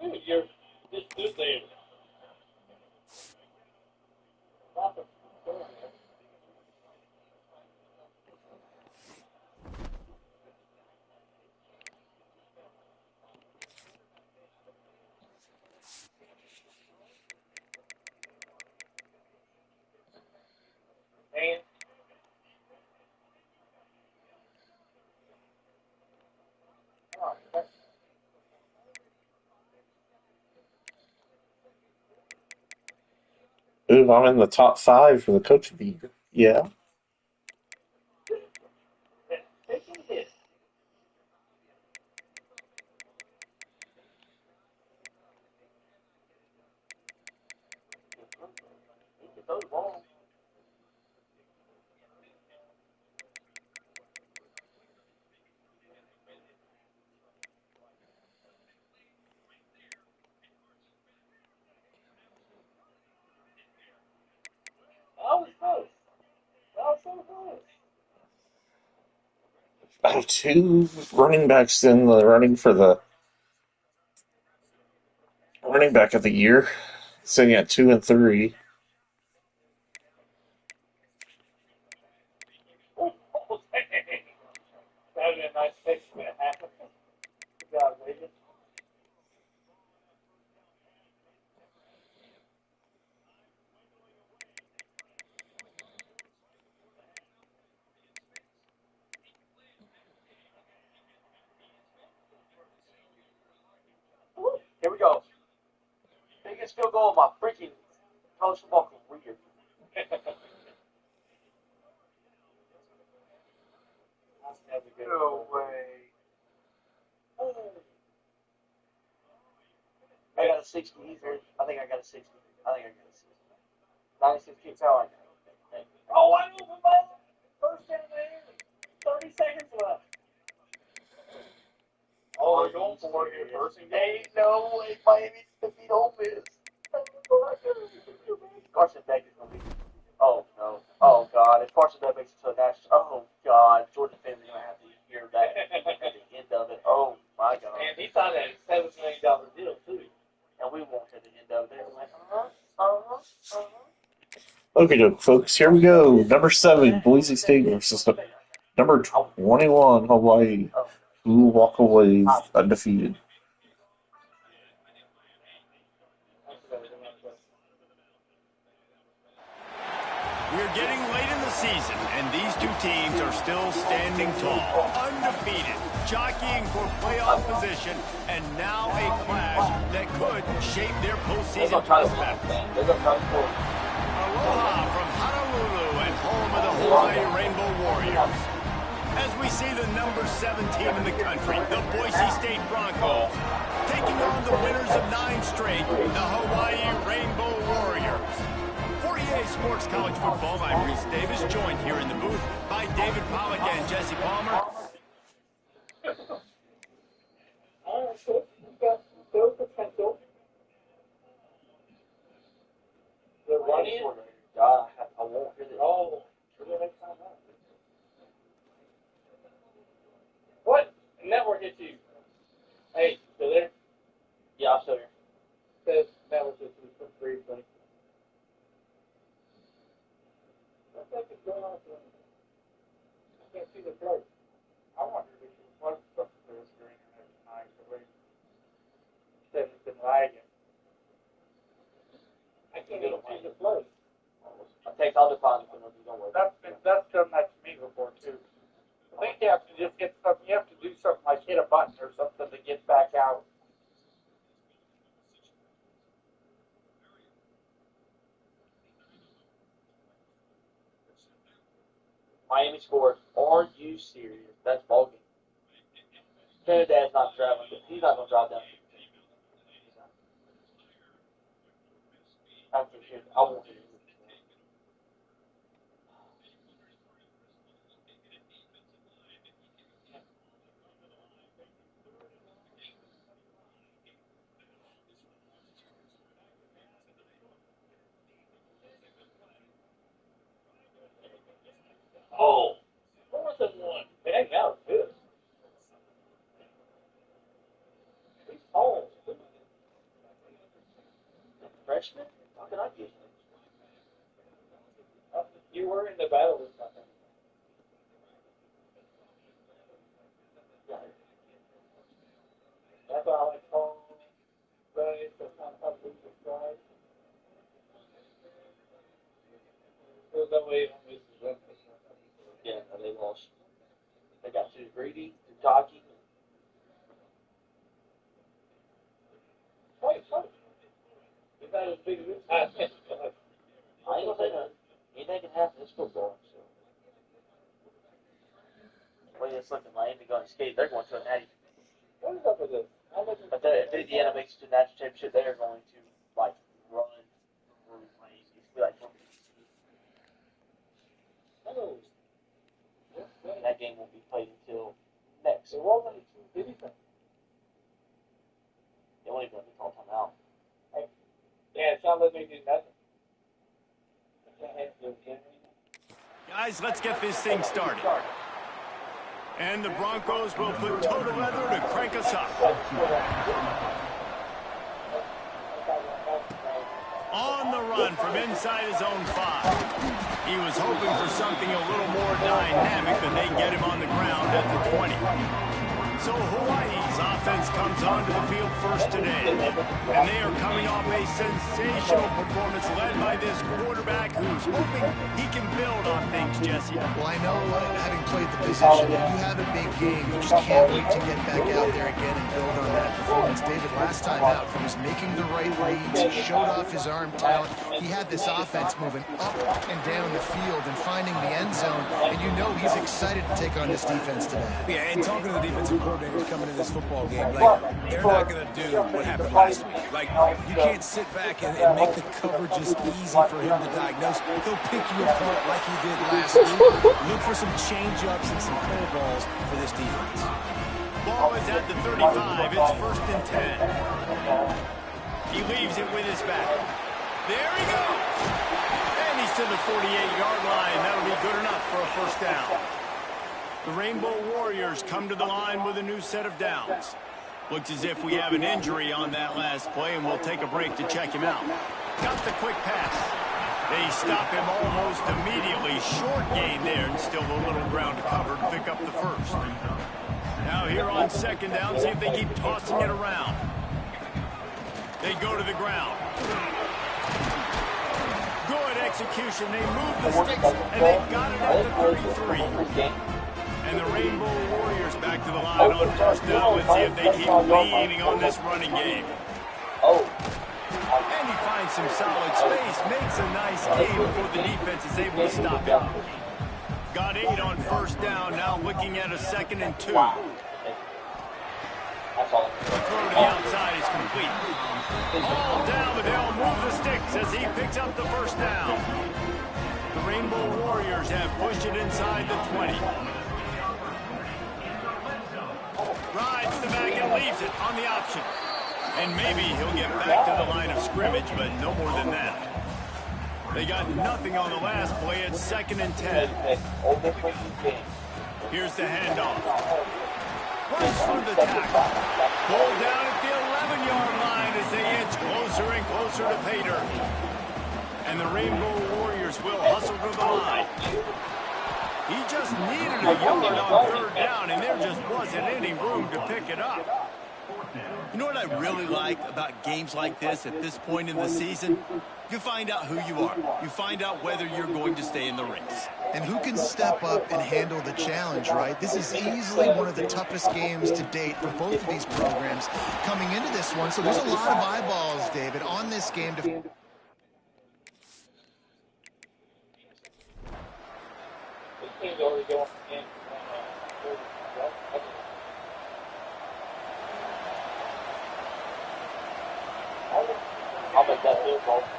Dude, you're just stood there. Not the man. Ooh, I'm in the top 5 for the coach of the year. Yeah. Taking a hit. He can throw the ball. That was close. That was so close. I have 2 running backs in the running for the running back of the year, sitting at 2 and 3. Oh, dang. That would be a nice fix for that happen. Good job, Wiggins. Here we go. Biggest field goal of my freaking college football career. No way. Ooh. I got a 60. I think I got a 60. I think I got a 60. 96 kicks out. Oh, I moved the ball. First down there. 30 seconds left. Oh, they're going for it here. First and goal. Ain't no way Miami defeat Ole Miss. Carson Beck is going to be. Oh, no. Oh, God. If Carson Beck makes it to a national. Oh, God. Jordan Finley's going to have to hear that at the end of it. Oh, my God. And he signed a $7 million deal, too. And we won't at the end of it. We're like, Okay, folks, here we go. Number 7 Boise State versus number 21 Hawaii, who will walk away undefeated. We're getting late in the season, and these two teams are still standing tall, undefeated, jockeying for playoff position, and now a clash that could shape their postseason prospects. Aloha from Honolulu and home of the Hawaii Rainbow Warriors. As we see the number 7 team in the country, the Boise State Broncos, taking on the winners of 9 straight, the Hawaii Rainbow Warriors. 48 Sports College Football, I'm Reese Davis, joined here in the booth by by David Pollock and Jesse Palmer. The running? God, I won't hear this. Oh, what network hit you? Hey, still there? Yeah, I'm still here. Says network hit you for free, buddy. What the heck is going on? I can't see the chart. I wonder if it was supposed to do your internet tonight. The way said it's been lagging. I can't even see the flow. I'll define it when you don't worry. That's done that to me before too. I think you have to just get something. You have to do something like hit a button or something to get back out. Miami scored. Are you serious? That's ball game. Trinidad's not traveling. He's not going to drive down. I won't do it. Oh, 4th and 1. Man, that was good. He's tall. Freshman? How can I get him? You were in the battle this time. Yeah. That's why I like tall. Right, so it's not tough to describe. There's no way on this is them. Yeah, no, they lost. They got too greedy, too cocky. Wait. Is that as big as this? I ain't gonna say nothing. Anything can happen. It's football. So. The way it's looking, Miami going to skate, they're going to a natty. What is up with this? But if Indiana makes it to the national championship, they are going to like run through Miami. It's be like and that game won't be played until next. It won't be anything. They won't even let me call timeout. Hey. Yeah, it's not letting me do nothing. Guys, let's get this thing started. And the Broncos will put total leather to crank us up. On the run from inside his own 5. He was hoping for something a little more dynamic, but they get him on the ground at the 20. So Hawaii's offense comes onto the field first today. And they are coming off a sensational performance led by this quarterback who's hoping he can build on things, Jesse. Well, I know having played the position, if you have a big game, you just can't wait to get back out there again and build on that performance. David, last time out, he was making the right reads. He showed off his arm talent. He had this offense moving up and down the field and finding the end zone. And you know he's excited to take on this defense today. Yeah, and talking to the defensive coordinators coming in this football game, like, they're not going to do what happened last week. Like, you can't sit back and make the coverages easy for him to diagnose. He'll pick you apart like he did last week. Look for some change-ups and some curveballs for this defense. Ball is at the 35. It's 1st and 10. He leaves it with his back. There he goes. And he's to the 48-yard line. That'll be good enough for a 1st down. The Rainbow Warriors come to the line with a new set of downs. Looks as if we have an injury on that last play, and we'll take a break to check him out. Got the quick pass. They stop him almost immediately. Short gain there, and still a little ground to cover to pick up the 1st. Now here on 2nd down, see if they keep tossing it around. They go to the ground. Good execution. They move the sticks, and they've got it at the 33. And the Rainbow Warriors back to the line on 1st down. Let's see if they keep leaning on this running game. And he finds some solid space, makes a nice game before the defense is able to stop him. Got 8 on 1st down, now looking at a 2nd and 2. The throw to the outside is complete. All down, but they'll move the sticks as he picks up the 1st down. The Rainbow Warriors have pushed it inside the 20. Rides the back and leaves it on the option. And maybe he'll get back to the line of scrimmage, but no more than that. They got nothing on the last play. It's 2nd and 10. Here's the handoff. Runs through the tackle. Pulled down at the 11-yard line as they inch closer and closer to pay dirt. And the Rainbow Warriors will hustle to the line. He just needed a yard on 3rd down, and there just wasn't any room to pick it up. You know what I really like about games like this at this point in the season? You find out who you are. You find out whether you're going to stay in the race. And who can step up and handle the challenge, right? This is easily one of the toughest games to date for both of these programs coming into this one. So there's a lot of eyeballs, David, on this game to...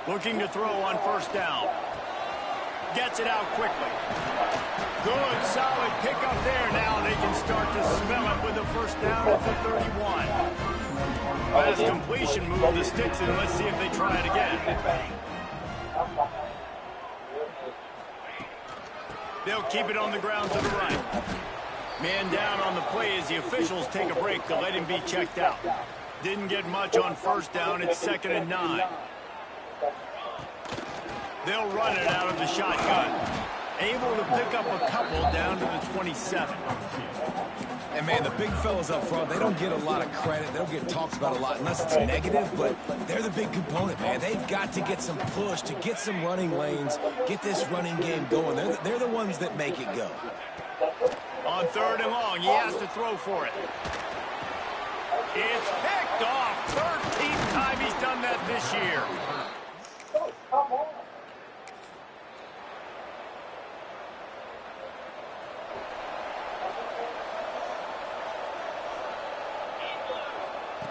Looking to throw on 1st down. Gets it out quickly. Good, solid pickup there. Now they can start to smell it with the 1st down at the 31. Last completion move the sticks in. Let's see if they try it again. They'll keep it on the ground to the right. Man down on the play as the officials take a break to let him be checked out. Didn't get much on 1st down. It's 2nd and 9. They'll run it out of the shotgun. Able to pick up a couple down to the 27. And, man, the big fellas up front, they don't get a lot of credit. They don't get talked about a lot unless it's negative, but they're the big component, man. They've got to get some push, to get some running lanes, get this running game going. They're the ones that make it go. On 3rd and long, he has to throw for it. It's picked off. 13th time he's done that this year.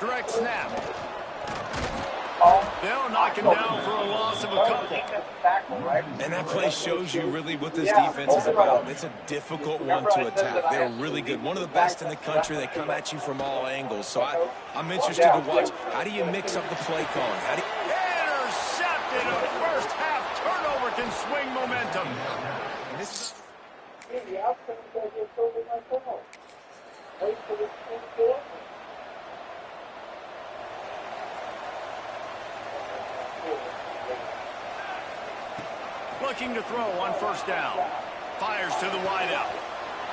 Direct snap. They'll knock him down for a loss of a couple. And that play shows you really what this defense is about. It's a difficult one to attack. They're really good. One of the best in the country. They come at you from all angles. So I'm interested to watch. How do you mix up the play calling? Intercepted. A first half turnover can swing momentum. Looking to throw on 1st down. Fires to the wideout.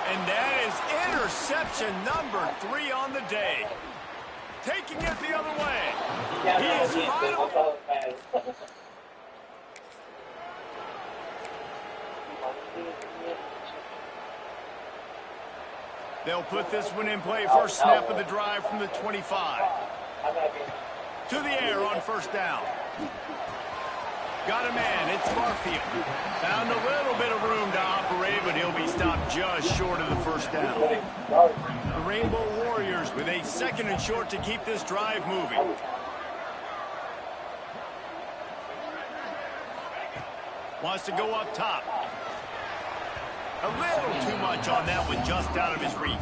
And that is interception number 3 on the day. Taking it the other way. He is final. They'll put this one in play. First snap of the drive from the 25. To the air on 1st down. Got a man, it's Barfield. Found a little bit of room to operate, but he'll be stopped just short of the 1st down. The Rainbow Warriors with a 2nd and short to keep this drive moving. Wants to go up top. A little too much on that one, just out of his reach.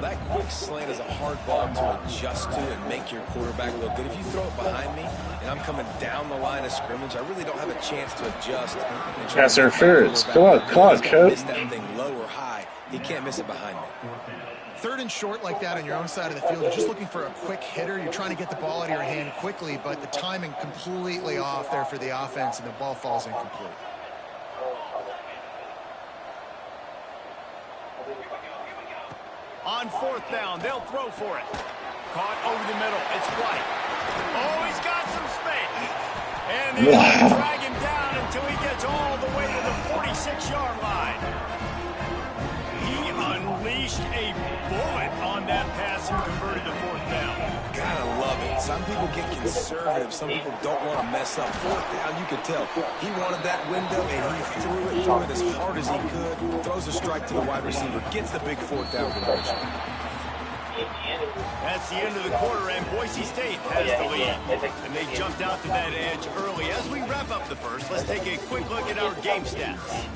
That quick slant is a hard ball to adjust to and make your quarterback look good. If you throw it behind me and I'm coming down the line of scrimmage, I really don't have a chance to adjust. Pass interference. Come on, coach. Miss that thing low or high. He can't miss it behind me. 3rd and short like that on your own side of the field, you're just looking for a quick hitter. You're trying to get the ball out of your hand quickly, but the timing completely off there for the offense, and the ball falls incomplete. On 4th down, they'll throw for it. Caught over the middle. It's White. Oh, he's got some space. And they'll drag him down until he gets all the way to the 46-yard line. He unleashed a bullet on that pass and converted the 4th down. Gotta love it. Some people get conservative. Some people don't want to mess up. 4th down, you could tell. He wanted that window, and he threw it as hard as he could. Throws a strike to the wide receiver. Gets the big 4th down conversion. That's the end of the quarter, and Boise State has the lead. And they jumped out to that edge early. As we wrap up the first, let's take a quick look at our game stats.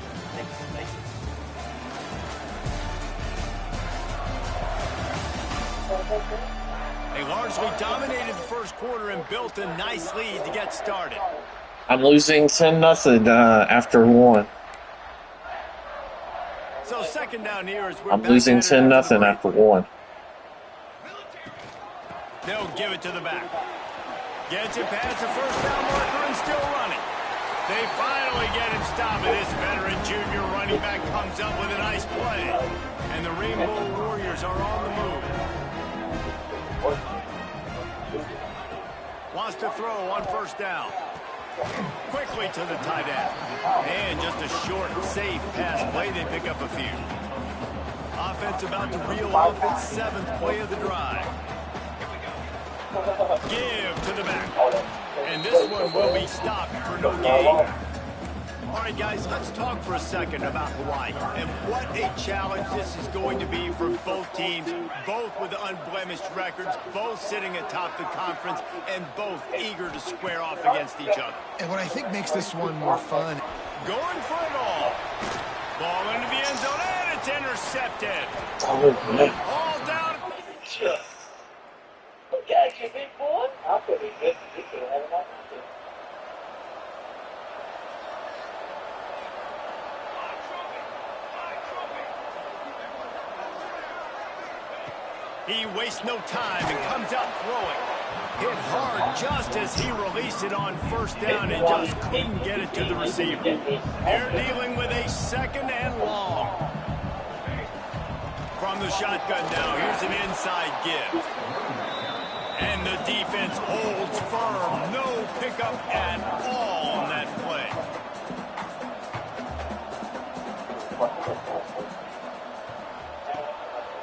They largely dominated the first quarter and built a nice lead to get started. I'm losing 10-0 after 1. So second down here as we're I'm losing 10-0 after 1. They'll give it to the back. Gets it past the first down marker and still running. They finally get him stopped, and this veteran junior running back comes up with a nice play. And the Rainbow Warriors are on the move. Wants to throw on first down. Quickly to the tight end. And just a short, safe pass play. They pick up a few. Offense about to reel off its 7th play of the drive. Give to the back. And this one will be stopped for no gain. All right, guys, let's talk for a second about Hawaii and what a challenge this is going to be for both teams, both with unblemished records, both sitting atop the conference, and both eager to square off against each other. And what I think makes this one more fun. Going for it all. Ball into the end zone, and it's intercepted. Oh, man. All down. Yeah, you big boy. I could be good. You could have it. He wastes no time and comes out throwing. Hit hard just as he released it on first down and just couldn't get it to the receiver. They're dealing with a second and long. From the shotgun now, here's an inside give. And the defense holds firm. No pickup at all on that play.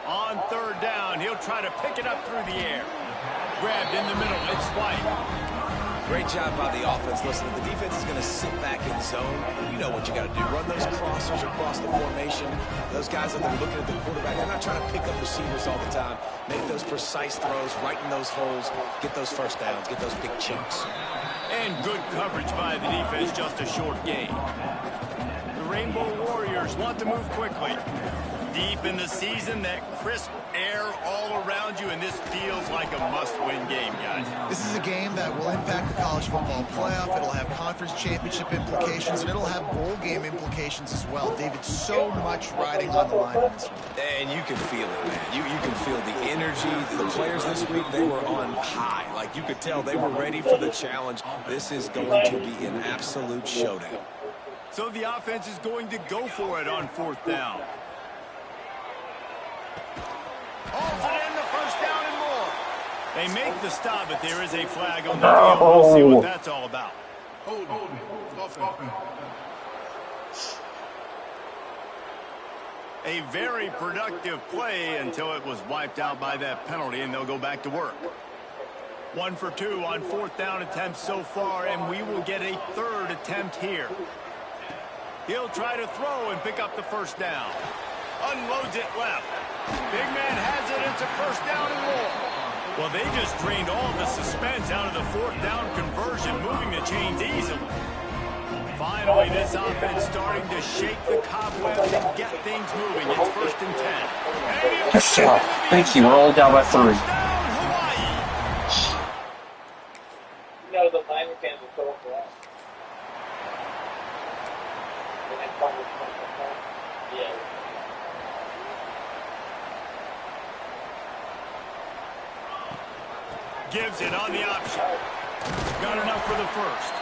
On third down, he'll try to pick it up through the air. Grabbed in the middle, it's White. Great job by the offense. Listen, the defense is going to sit back in zone. You know what you got to do. Run those crossers across the formation. Those guys that are looking at the quarterback, they're not trying to pick up receivers all the time. Make those precise throws, right in those holes, get those first downs, get those big chunks. And good coverage by the defense, just a short gain. The Rainbow Warriors want to move quickly. Deep in the season, that crisp air all around you, and this feels like a must-win game, guys. This is a game that will impact the college football playoff. It'll have conference championship implications, and it'll have bowl game implications as well. David, so much riding on the line in this one. And you can feel it, man. You can feel the energy. The players this week, they were on high. Like, you could tell they were ready for the challenge. This is going to be an absolute showdown. So the offense is going to go for it on fourth down. Holds it in, the first down and more. They make the stop, but there is a flag on the field. We'll see what that's all about. A very productive play until it was wiped out by that penalty, and they'll go back to work. 1 for 2 on fourth down attempts so far, and we will get a third attempt here. He'll try to throw and pick up the first down. Unloads it left. Big man has it. It's a first down and more. Well, they just drained all the suspense out of the fourth down conversion, moving the chains easily. Finally, this offense starting to shake the cobwebs and get things moving. It's 1st and 10. Cashapp. Thank you. We're only down by 3. You know, the Niner fans are so for us. Yeah. Gives it on the option. Got enough for the first.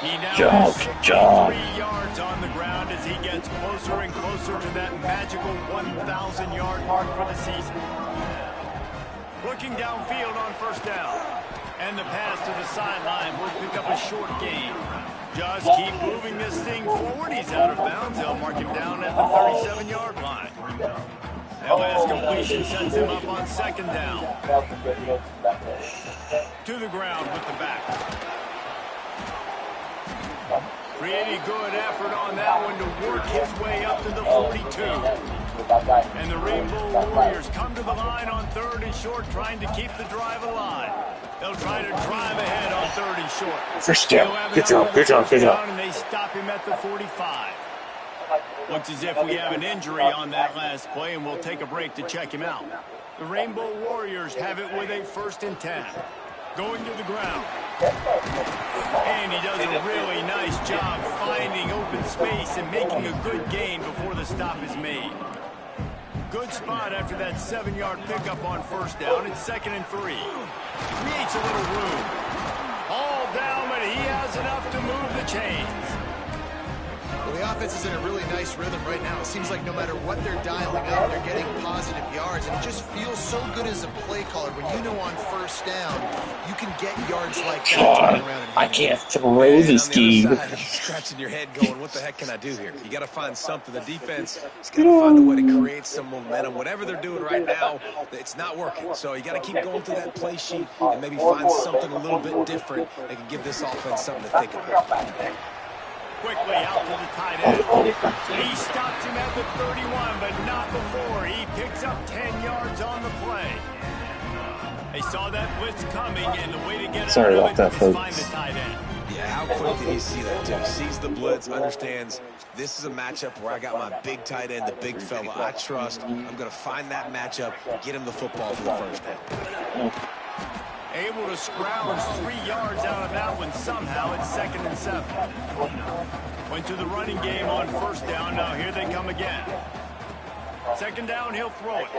He now Job, has 63 yards on the ground as he gets closer and closer to that magical 1,000-yard mark for the season. Looking downfield on first down. And the pass to the sideline will pick up a short gain. Just keep moving this thing forward. He's out of bounds. They'll mark him down at the 37-yard line. That last completion sets him up on second down. To the ground with the back. Pretty good effort on that one to work his way up to the 42. And And the Rainbow Warriors come to the line on 3rd and short, trying to keep the drive alive. They'll try to drive ahead on 3rd and short. First down. Good job. And they stop him at the 45. Looks as if we have an injury on that last play, and we'll take a break to check him out. The Rainbow Warriors have it with a 1st and 10. Going to the ground. And he does a really nice job finding open space and making a good gain before the stop is made. Good spot after that 7-yard pickup on 1st down. It's 2nd and 3. Creates a little room. All down, but he has enough to move the chains. Well, the offense is in a really nice rhythm right now. It seems like no matter what they're dialing up, they're getting positive yards. And it just feels so good as a play caller when you know on 1st down, you can get yards like that. God, I can't throw this game. Scratching your head going, what the heck can I do here? You got to find something. The defense has got to find a way to create some momentum. Whatever they're doing right now, it's not working. So you got to keep going through that play sheet and maybe find something a little bit different that can give this offense something to think about. Quickly out to the tight end. He stops him at the 31, but not before. He picks up 10 yards on the play. They saw that blitz coming, and the way to get out of it is find the tight end. Yeah, how quick did he see that, too? He sees the blitz, understands this is a matchup where I got my big tight end, the big fella I trust. I'm going to find that matchup, get him the football for the 1st down. Able to scrounge 3 yards out of that one somehow. It's 2nd and 7. Went to the running game on 1st down. Now here they come again. 2nd down, he'll throw it.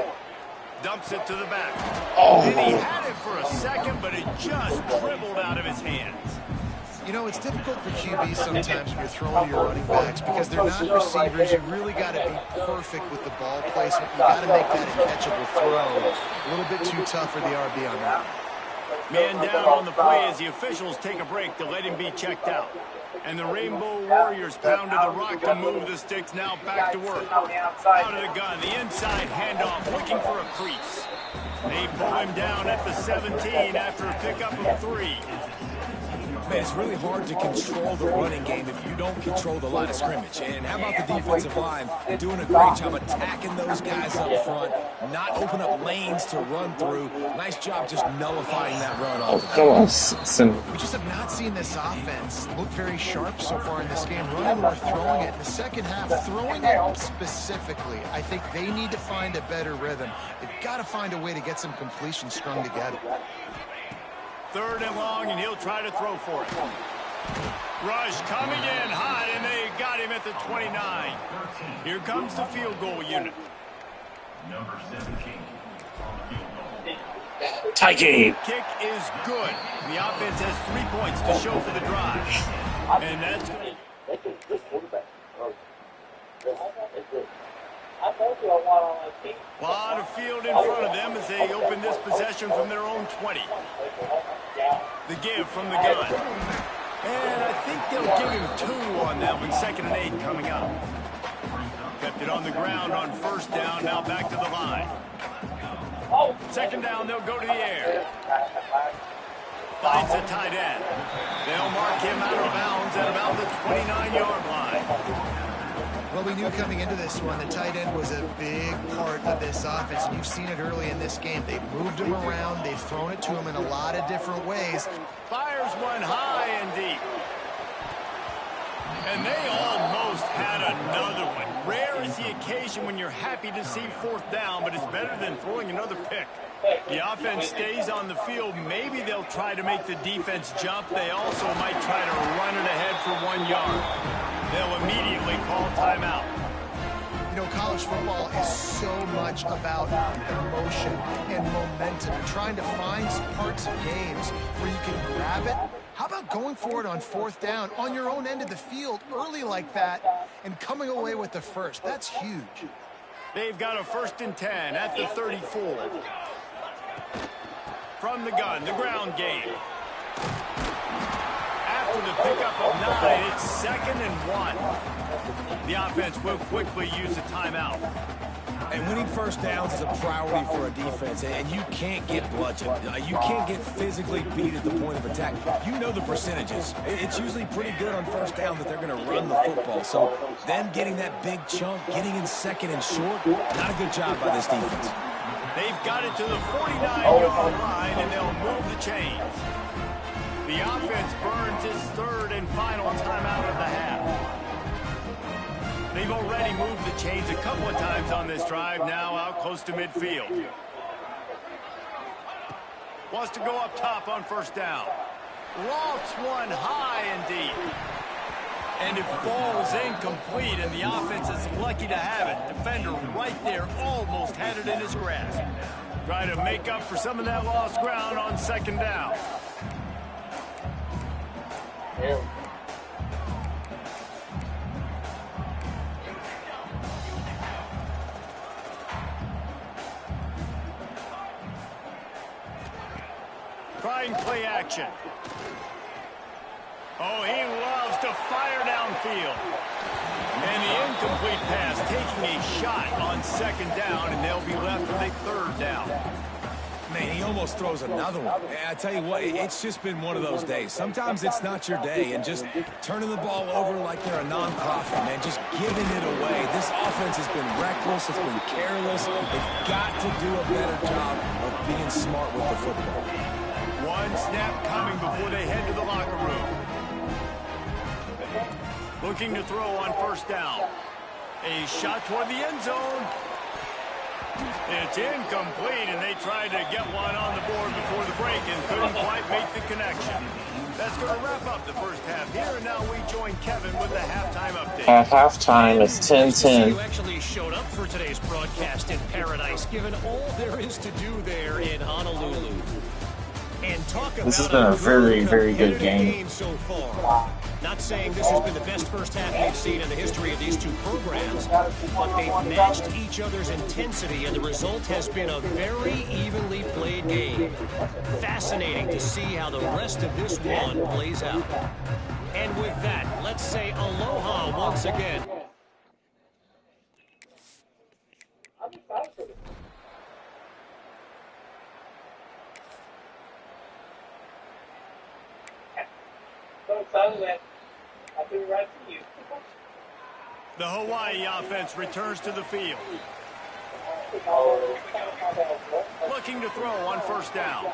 Dumps it to the back. And he had it for a second, but it just dribbled out of his hands. You know, it's difficult for QBs sometimes when you're throwing to your running backs because they're not receivers. You really got to be perfect with the ball placement. You got to make that a catchable throw. A little bit too tough for the RB on that. Man down on the play as the officials take a break to let him be checked out. And the Rainbow Warriors pounded the rock to move the sticks. Now back to work. Out of the gun, the inside handoff, looking for a crease. They pull him down at the 17 after a pickup of 3. Man, it's really hard to control the running game if you don't control the line of scrimmage. And how about the defensive line doing a great job attacking those guys up front, not open up lanes to run through. Nice job just nullifying that run off. We just have not seen this offense look very sharp so far in this game, running or throwing it. In the second half, throwing it specifically, I think they need to find a better rhythm. They've got to find a way to get some completions strung together. 3rd and long, and he'll try to throw for it. Rush coming in hot, and they got him at the 29. Here comes the field goal unit. Number 17. Tie game. Kick is good. The offense has 3 points to show for the drive. And that's good. A lot of field in front of them as they open this possession from their own 20. The give from the gun. And I think they'll give him 2 on that one. 2nd and 8 coming up. Kept it on the ground on 1st down. Now back to the line. 2nd down, they'll go to the air. Finds a tight end. They'll mark him out of bounds at about the 29-yard line. Well, we knew coming into this one, the tight end was a big part of this offense, and you've seen it early in this game. They've moved him around. They've thrown it to him in a lot of different ways. Fires one high and deep. And they almost had another one. Rare is the occasion when you're happy to see 4th down, but it's better than throwing another pick. The offense stays on the field. Maybe they'll try to make the defense jump. They also might try to run it ahead for 1 yard. They'll immediately call timeout. You know, college football is so much about emotion and momentum, and trying to find parts of games where you can grab it. How about going for it on 4th down on your own end of the field early like that and coming away with the first? That's huge. They've got a 1st and 10 at the 34. From the gun, the ground game. After the pickup of 9, it's 2nd and 1. The offense will quickly use a timeout. And winning first downs is a priority for a defense, and you can't get bludgeoned. You can't get physically beat at the point of attack. You know the percentages. It's usually pretty good on first down that they're going to run the football. So them getting that big chunk, getting in second and short, not a good job by this defense. They've got it to the 49-yard line, and they'll move the chains. The offense burns its third and final timeout of the half. They've already moved the chains a couple of times on this drive, now out close to midfield. Wants to go up top on first down. Lofts one high and deep. And it falls incomplete, and the offense is lucky to have it. Defender right there almost had it in his grasp. Try to make up for some of that lost ground on second down. Trying play action. Oh, he loves to fire downfield. And the incomplete pass taking a shot on second down, and they'll be left with a third down. Man, he almost throws another one. I tell you what, it's just been one of those days. Sometimes it's not your day, and just turning the ball over like they're a nonprofit, man, just giving it away. This offense has been reckless. It's been careless. They've got to do a better job of being smart with the football. One snap coming before they head to the locker room. Looking to throw on first down. A shot toward the end zone. It's incomplete, and they tried to get one on the board before the break and couldn't quite make the connection. That's going to wrap up the first half here, and now we join Kevin with the halftime update. At halftime, it's 10-10. You actually showed up for today's broadcast in paradise, given all there is to do there in Honolulu. And talk about This has been a very, very good game so far. Not saying this has been the best first half we've seen in the history of these two programs, but they've matched each other's intensity, and the result has been a very evenly played game. Fascinating to see how the rest of this one plays out. And with that, let's say aloha once again. I threw it right to you. The Hawaii offense returns to the field. Looking to throw on first down.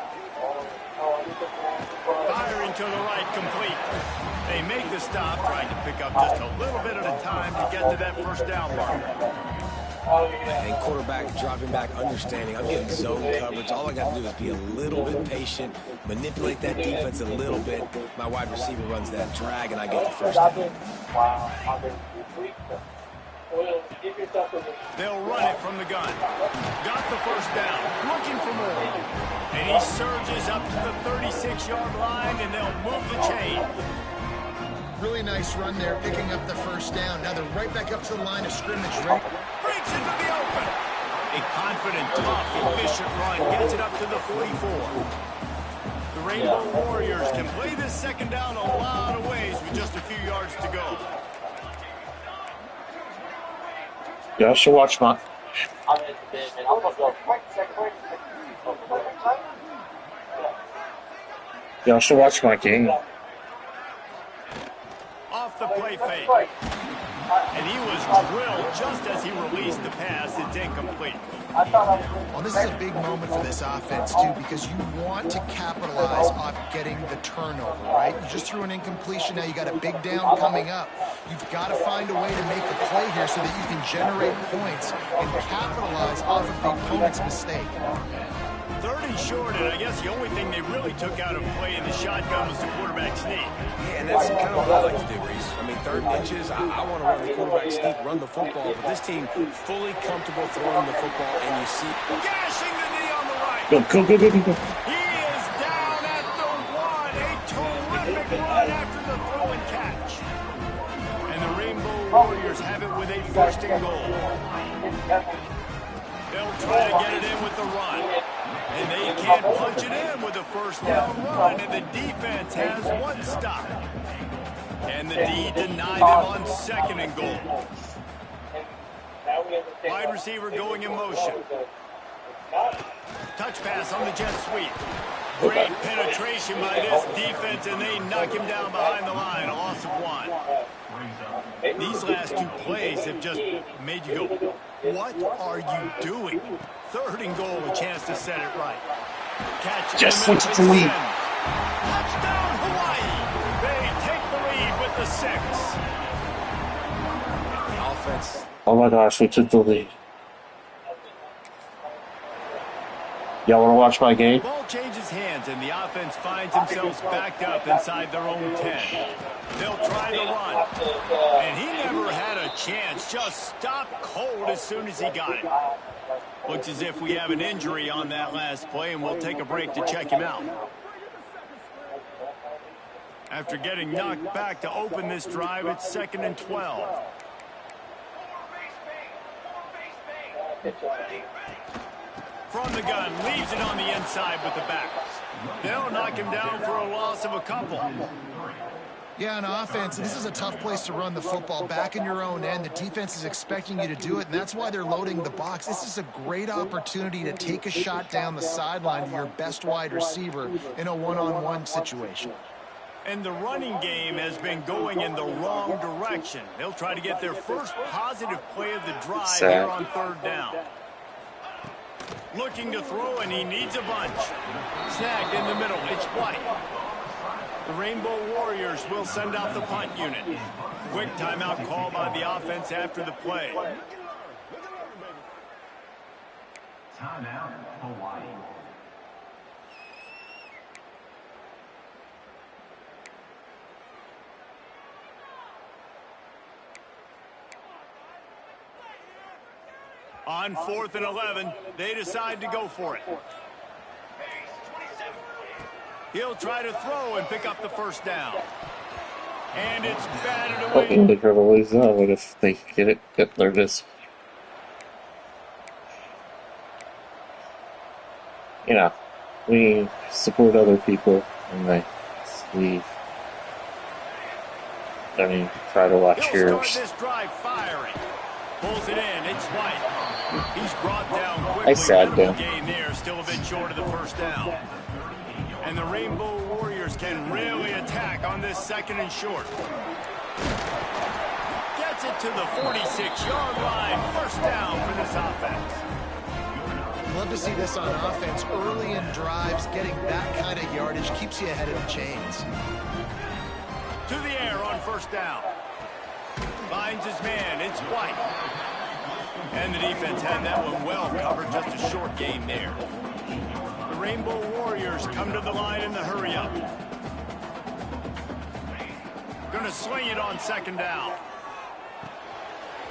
Firing to the right, complete. They make the stop, trying to pick up just a little bit at a time to get to that first down marker. And quarterback dropping back, understanding I'm getting zone coverage. All I got to do is be a little bit patient, manipulate that defense a little bit. My wide receiver runs that drag, and I get the first down. They'll run it from the gun. Got the first down. Looking for more. And he surges up to the 36-yard line, and they'll move the chain. Really nice run there, picking up the first down. Now they're right back up to the line of scrimmage. Right? Breaks into the open. A confident, tough, efficient run gets it up to the 44. The Rainbow Warriors can play this second down a lot of ways with just a few yards to go. Y'all should watch my... Y'all should watch my game. Off the play fake. And he was drilled just as he released the pass. It's incomplete. Well, this is a big moment for this offense, too, because you want to capitalize off getting the turnover, right? You just threw an incompletion. Now you got a big down coming up. You've got to find a way to make a play here so that you can generate points and capitalize off of the opponent's mistake. 30 short, and I guess the only thing they really took out of play in the shotgun was the quarterback sneak. Yeah, and that's kind of what I like to do, Reese. I mean, 3rd and inches, I want to run the quarterback sneak, run the football, but this team fully comfortable throwing the football, and you see... Gashing the knee on the right. Go. He is down at the 1. A terrific run after the throw and catch. And the Rainbow Warriors have it with a first and goal. They'll try to get it in with the run. And they can't punch it in with a first down run, and the defense has one stop. And the D denied them on 2nd and goal. Wide receiver going in motion. Touch pass on the jet sweep. Great penetration by this defense, and they knock him down behind the line. A loss of 1. These last 2 plays have just made you go, what are you doing? 3rd and goal, a chance to set it right. Catch just switch it to lead. Touchdown, Hawaii. They take the lead with the 6. The offense. Oh my gosh, we took the lead. Y'all want to watch my game? Ball changes hands, and the offense finds themselves backed up inside their own 10. They'll try to run. And he never had a chance. Just stopped cold as soon as he got it. Looks as if we have an injury on that last play, and we'll take a break to check him out. After getting knocked back to open this drive, it's 2nd and 12. From the gun, leaves it on the inside with the back. They'll knock him down for a loss of a couple. Yeah, on offense, this is a tough place to run the football. Back in your own end, the defense is expecting you to do it, and that's why they're loading the box. This is a great opportunity to take a shot down the sideline to your best wide receiver in a one-on-one situation. And the running game has been going in the wrong direction. They'll try to get their first positive play of the drive here on 3rd down. Looking to throw, and he needs a bunch. Snagged in the middle. It's White. The Rainbow Warriors will send out the punt unit. Quick timeout call by the offense after the play. Timeout, Hawaii. On 4th and 11, they decide to go for it. He'll try to throw and pick up the 1st down. And it's batted away. Hoping they're going to lose that one if they get their disc. You know, we support other people and they leave. I mean, try to watch He'll yours. start this drive firing. Pulls it in. It's White. He's brought down quickly. I sat down. Gain there, still a bit short of the 1st down. And the Rainbow Warriors can really attack on this 2nd and short. Gets it to the 46-yard line. 1st down for this offense. Love to see this on offense. Early in drives, getting that kind of yardage keeps you ahead of the chains. To the air on 1st down. Finds his man. It's White. And the defense had that one well covered. Just a short gain there. The Rainbow Warriors come to the line in the hurry-up. Going to swing it on 2nd down.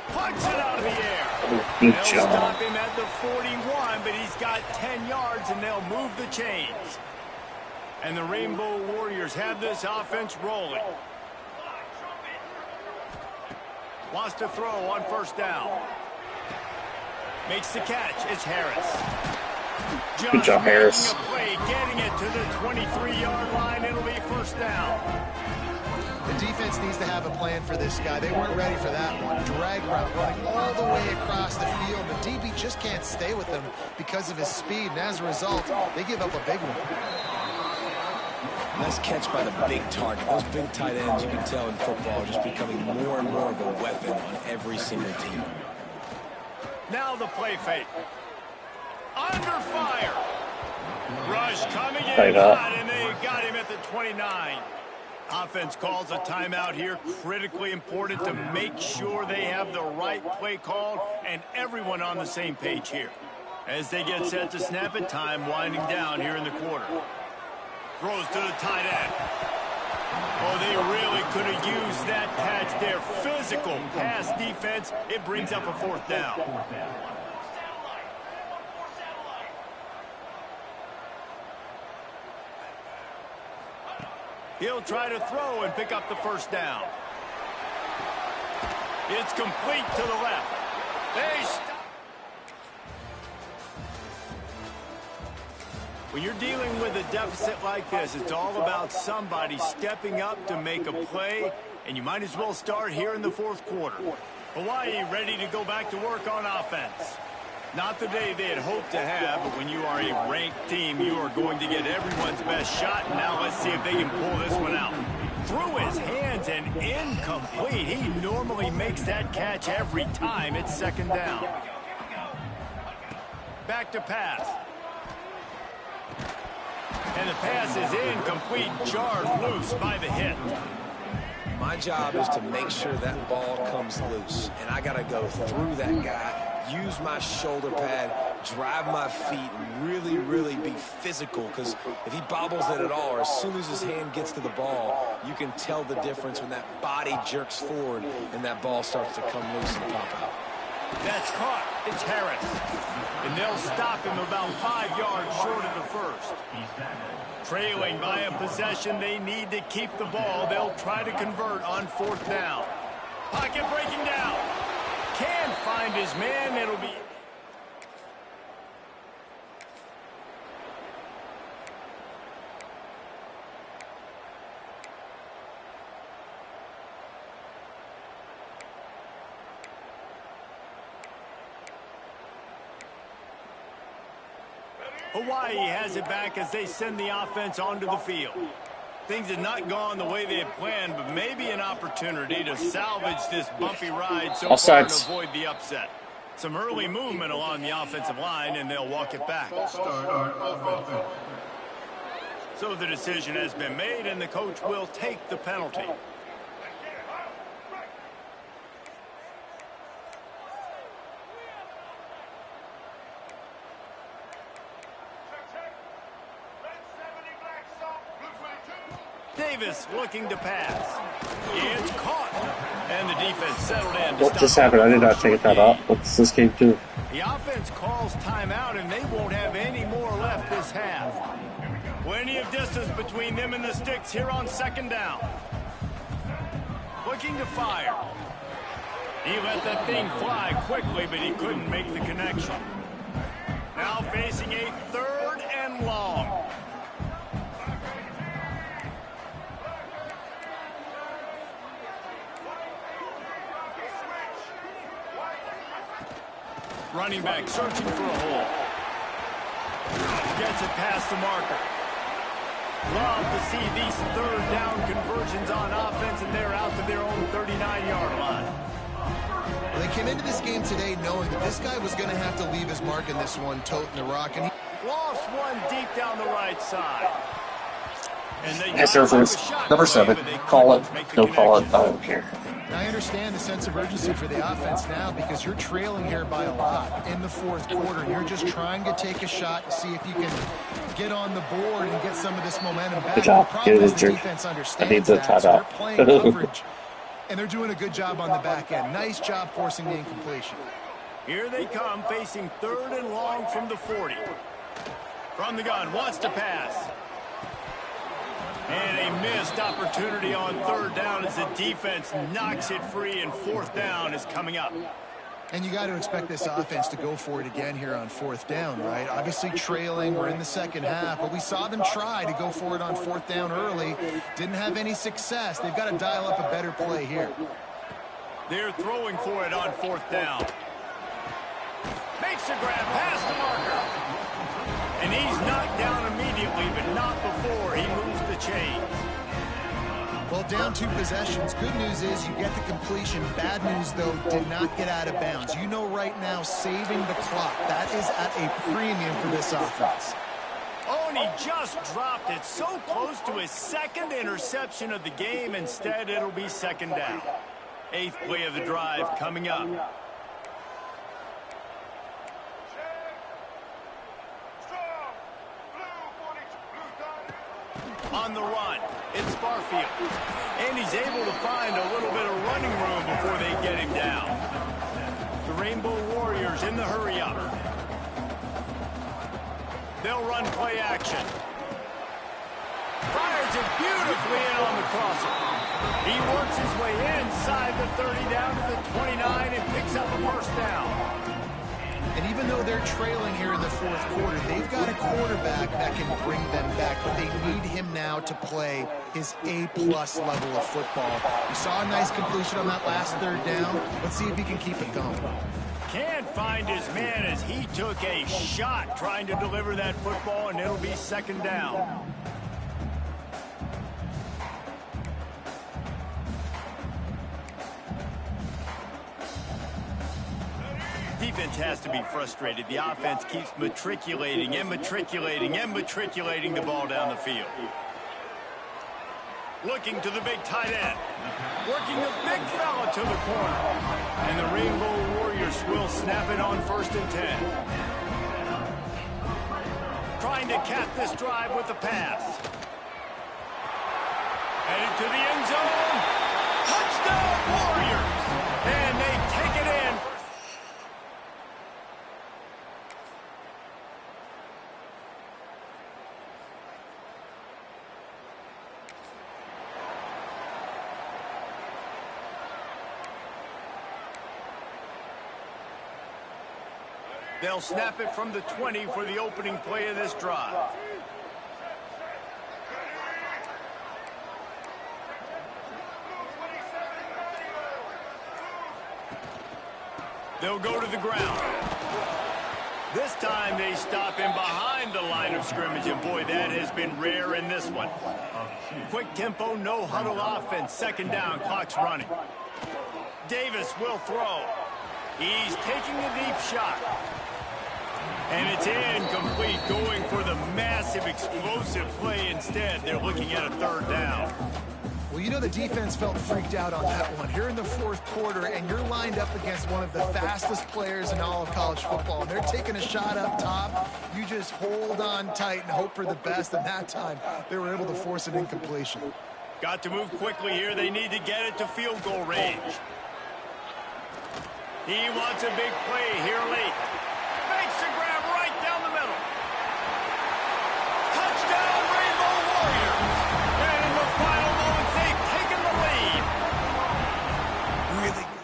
Punts it out of the air. Good They'll job. stop him at the 41, but he's got 10 yards, and they'll move the chains. And the Rainbow Warriors have this offense rolling. Wants to throw on 1st down. Makes the catch. It's Harris. Good job, Harris. Just making a play, getting it to the 23-yard line. It'll be 1st down. The defense needs to have a plan for this guy. They weren't ready for that one. Drag route running all the way across the field. The DB just can't stay with him because of his speed, and as a result, they give up a big one. Nice catch by the big target. Those big tight ends, you can tell in football, are just becoming more and more of a weapon on every single team. Now the play fake. Under fire. Rush coming in hot, and they got him at the 29. Offense calls a timeout here. Critically important to make sure they have the right play called and everyone on the same page here. As they get set to snap it, time winding down here in the quarter. Throws to the tight end. Oh, they really could have used that catch there. Physical pass defense. It brings up a 4th down. He'll try to throw and pick up the 1st down. It's complete to the left. They stop. When you're dealing with a deficit like this, it's all about somebody stepping up to make a play, and you might as well start here in the 4th quarter. Hawaii ready to go back to work on offense. Not the day they had hoped to have, but when you are a ranked team, you are going to get everyone's best shot. Now let's see if they can pull this one out. Through his hands and incomplete. He normally makes that catch every time. It's second down. Back to pass. And the pass is incomplete, jarred loose by the hit. My job is to make sure that ball comes loose, and I got to go through that guy, use my shoulder pad, drive my feet, and really, really be physical, because if he bobbles it at all, or as soon as his hand gets to the ball, you can tell the difference when that body jerks forward and that ball starts to come loose and pop out. That's caught. It's Harris. And they'll stop him about 5 yards short of the first. Trailing by a possession, they need to keep the ball. They'll try to convert on fourth down. Pocket breaking down. Can't find his man. It'll be... Hawaii has it back as they send the offense onto the field. Things have not gone the way they had planned, but maybe an opportunity to salvage this bumpy ride so far and avoid the upset. Some early movement along the offensive line, and they'll walk it back. So the decision has been made, and the coach will take the penalty. Davis looking to pass. It's caught. And the defense settled in. What just happened? I did not take that up. What's this game do? The offense calls timeout, and they won't have any more left this half. Plenty of distance between them and the sticks here on second down. Looking to fire. He let that thing fly quickly, but he couldn't make the connection. Now facing a third and long. Running back searching for a hole. Gets it past the marker. Love to see these third down conversions on offense, and they're out to their own 39-yard line. Well, they came into this game today knowing that this guy was going to have to leave his mark in this one, toting the rock. And he lost one deep down the right side. And they Yes, sir, number 7. Call it. Don't call it. I don't care. I understand the sense of urgency for the offense now because you're trailing here by a lot in the fourth quarter. And you're just trying to take a shot to see if you can get on the board and get some of this momentum back. Good job. The problem is the defense understands that, so they're playing coverage, and they're doing a good job on the back end. Nice job forcing the incompletion. Here they come, facing third and long from the 40. From the gun, wants to pass. And a missed opportunity on third down as the defense knocks it free, and fourth down is coming up. And you got to expect this offense to go for it again here on fourth down, right? Obviously trailing, we're in the second half, but we saw them try to go for it on fourth down early. Didn't have any success. They've got to dial up a better play here. They're throwing for it on fourth down. Makes a grab past the marker. And he's knocked down immediately, but not before he moves the chains. Well, down 2 possessions. Good news is you get the completion. Bad news, though, did not get out of bounds. You know right now, saving the clock, that is at a premium for this offense. Oh, and he just dropped it so close to his second interception of the game. Instead, it'll be second down. 8th play of the drive coming up. On the run, it's Barfield. And he's able to find a little bit of running room before they get him down. The Rainbow Warriors in the hurry-up. They'll run play action. Fires it beautifully in on the crosser. He works his way inside the 30 down to the 29 and picks up a first down. And even though they're trailing here in the fourth quarter, they've got a quarterback that can bring them back, but they need him now to play his A-plus level of football. We saw a nice completion on that last third down. Let's see if he can keep it going. Can't find his man as he took a shot trying to deliver that football, and it'll be second down. Defense has to be frustrated. The offense keeps matriculating and matriculating and matriculating the ball down the field. Looking to the big tight end. Working the big fella to the corner. And the Rainbow Warriors will snap it on 1st and 10. Trying to cap this drive with the pass. Headed to the end zone. Touchdown Warriors! And they take it in. They'll snap it from the 20 for the opening play of this drive. They'll go to the ground. This time they stop him behind the line of scrimmage, and boy, that has been rare in this one. Quick tempo, no huddle offense. Second down, clock's running. Davis will throw. He's taking a deep shot. And it's incomplete, going for the massive, explosive play instead. They're looking at a third down. Well, you know the defense felt freaked out on that one. You're in the fourth quarter, and you're lined up against one of the fastest players in all of college football. And they're taking a shot up top. You just hold on tight and hope for the best. And that time, they were able to force an incompletion. Got to move quickly here. They need to get it to field goal range. He wants a big play here late. Makes the grab right down the middle. Touchdown, Rainbow Warriors. And in the final moments, they've taken the lead. Really good.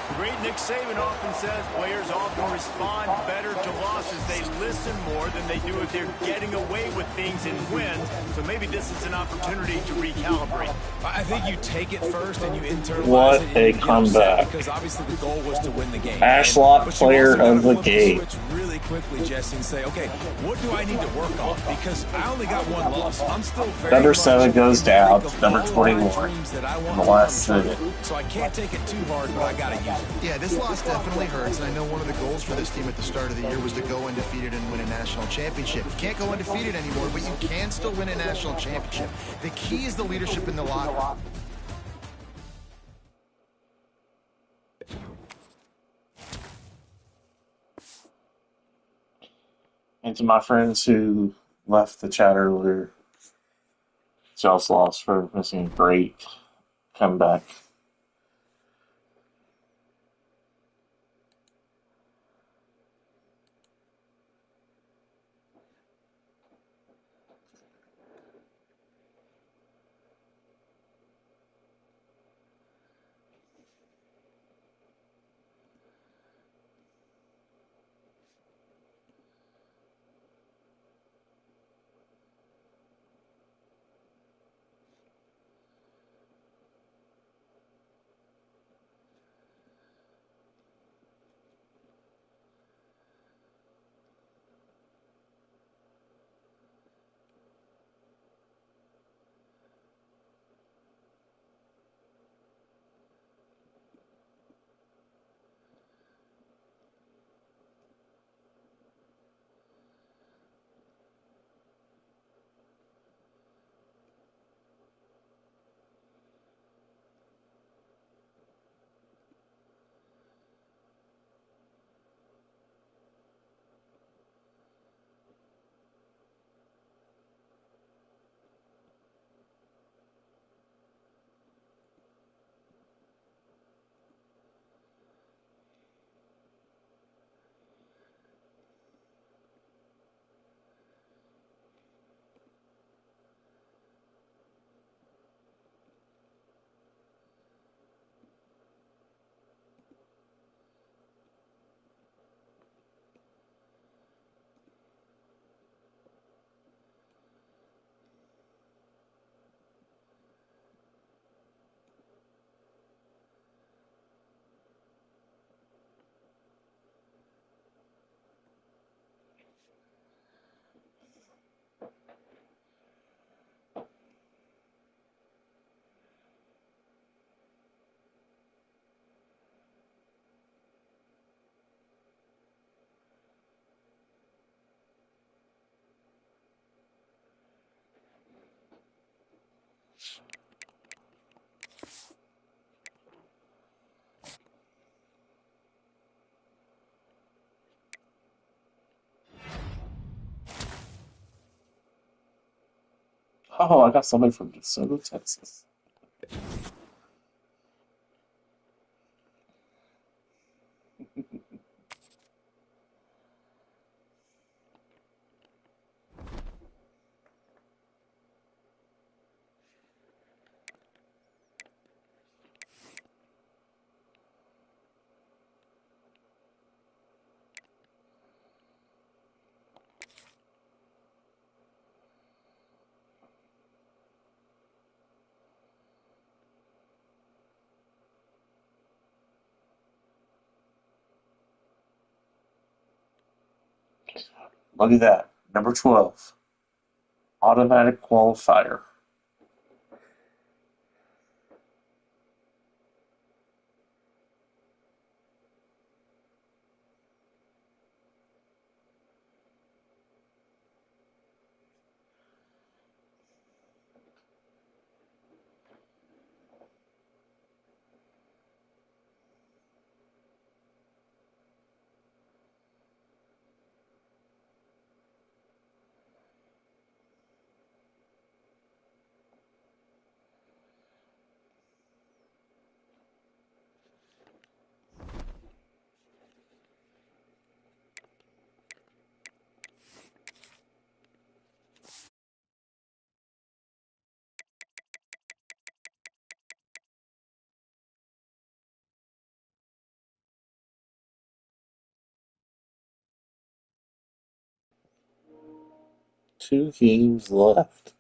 The great Nick Saban often says players often respond better to losses. They listen more than they do if they're getting away with things in wins. So maybe this is an opportunity to recalibrate. I think you take it first and you internalize What it. a comeback. Because obviously the goal was to win the game. Ashlock, player of the game. Switch really quickly, Jesse, and say, okay, what do I need to work on? Because I only got one loss. I'm still very Number 7 much goes down. of Number all 21 dreams that I in want the to last come second. true. So I can't take it too hard, but I got to use it. Yeah, this loss definitely hurts, and I know one of the goals for this team at the start of the year was to go undefeated and win a national championship. You can't go undefeated anymore, but you can still win a national championship. The key is the leadership in the locker room. And to my friends who left the chat earlier, just lost for missing a great comeback. Oh, I got somebody from DeSoto, Texas. Look at that. Number 12. Automatic qualifier. Two games left.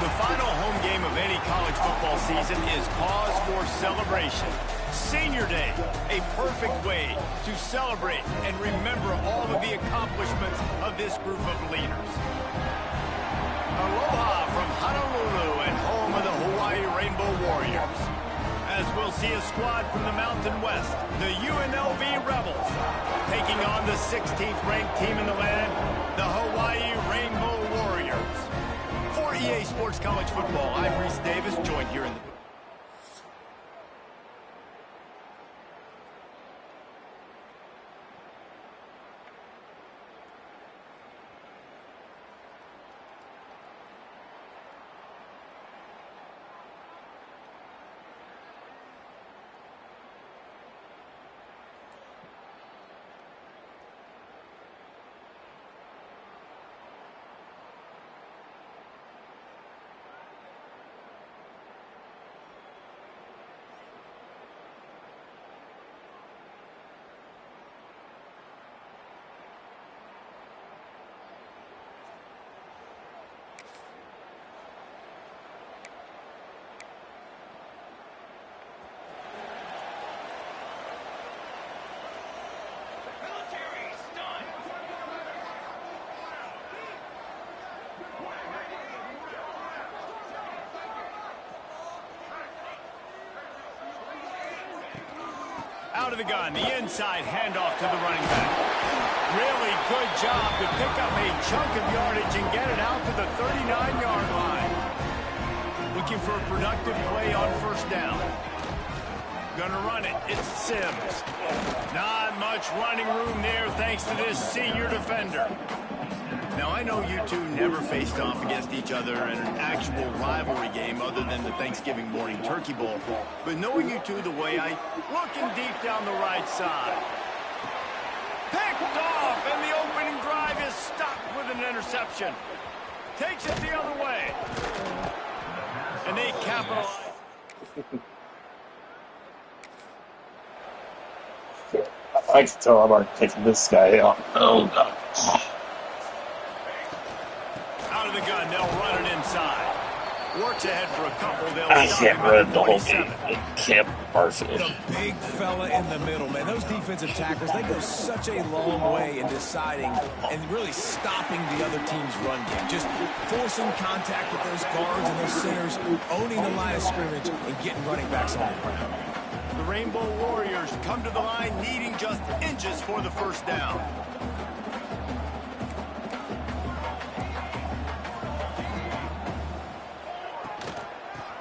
The final home game of any college football season is cause for celebration. Senior Day, a perfect way to celebrate and remember all of the accomplishments of this group of leaders. Aloha from Honolulu and home of the Hawaii Rainbow Warriors. As we'll see a squad from the Mountain West, the UNLV Rebels, taking on the 16th ranked team in the land, the Hawaii Rainbow Warriors. For EA Sports College Football, I'm Reese Davis, joined here in the booth. Out of the gun, the inside handoff to the running back. Really good job to pick up a chunk of yardage and get it out to the 39-yard line. Looking for a productive play on first down. Gonna run it. It's Sims. Not much running room there thanks to this senior defender. Now, I know you two never faced off against each other in an actual rivalry game other than the Thanksgiving morning turkey bowl. But knowing you two the way I... Looking deep down the right side. Picked off, and the opening drive is stopped with an interception. Takes it the other way. And they capitalize. I can tell I'm already picking this guy out. Oh, God. Out of the gun, they'll run it inside. Works ahead for a couple. They'll I stop can't him run at the whole 47. game. Can't parse it. The big fella in the middle, man. Those defensive tackles, they go such a long way in deciding and really stopping the other team's run game. Just forcing contact with those guards and those centers, owning the line of scrimmage, and getting running backs on the ground. The Rainbow Warriors come to the line needing just inches for the first down.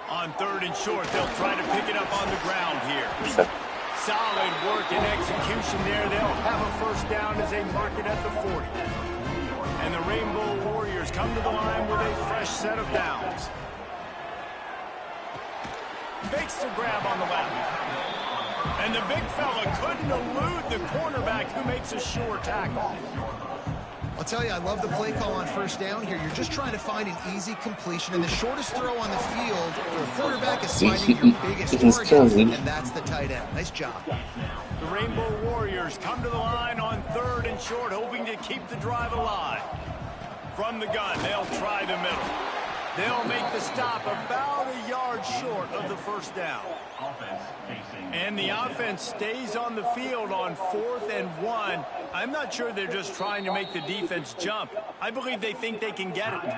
On third and short, they'll try to pick it up on the ground here. Solid work and execution there. They'll have a first down as they mark it at the 40. And the Rainbow Warriors come to the line with a fresh set of downs. Makes the grab on the left. And the big fella couldn't elude the cornerback who makes a sure tackle. I'll tell you, I love the play call on first down here. You're just trying to find an easy completion, and the shortest throw on the field for a quarterback is finding your biggest target, and that's the tight end. Nice job. The Rainbow Warriors come to the line on third and short, hoping to keep the drive alive. From the gun, they'll try the middle. They'll make the stop about a yard short of the first down. And the offense stays on the field on 4th and 1. I'm not sure they're just trying to make the defense jump. I believe they think they can get it.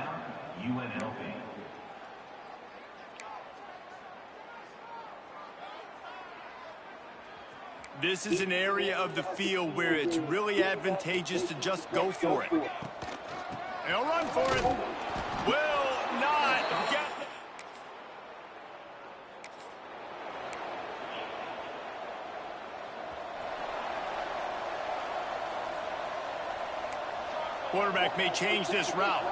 This is an area of the field where it's really advantageous to just go for it. They'll run for it. Will not get it. Quarterback may change this route.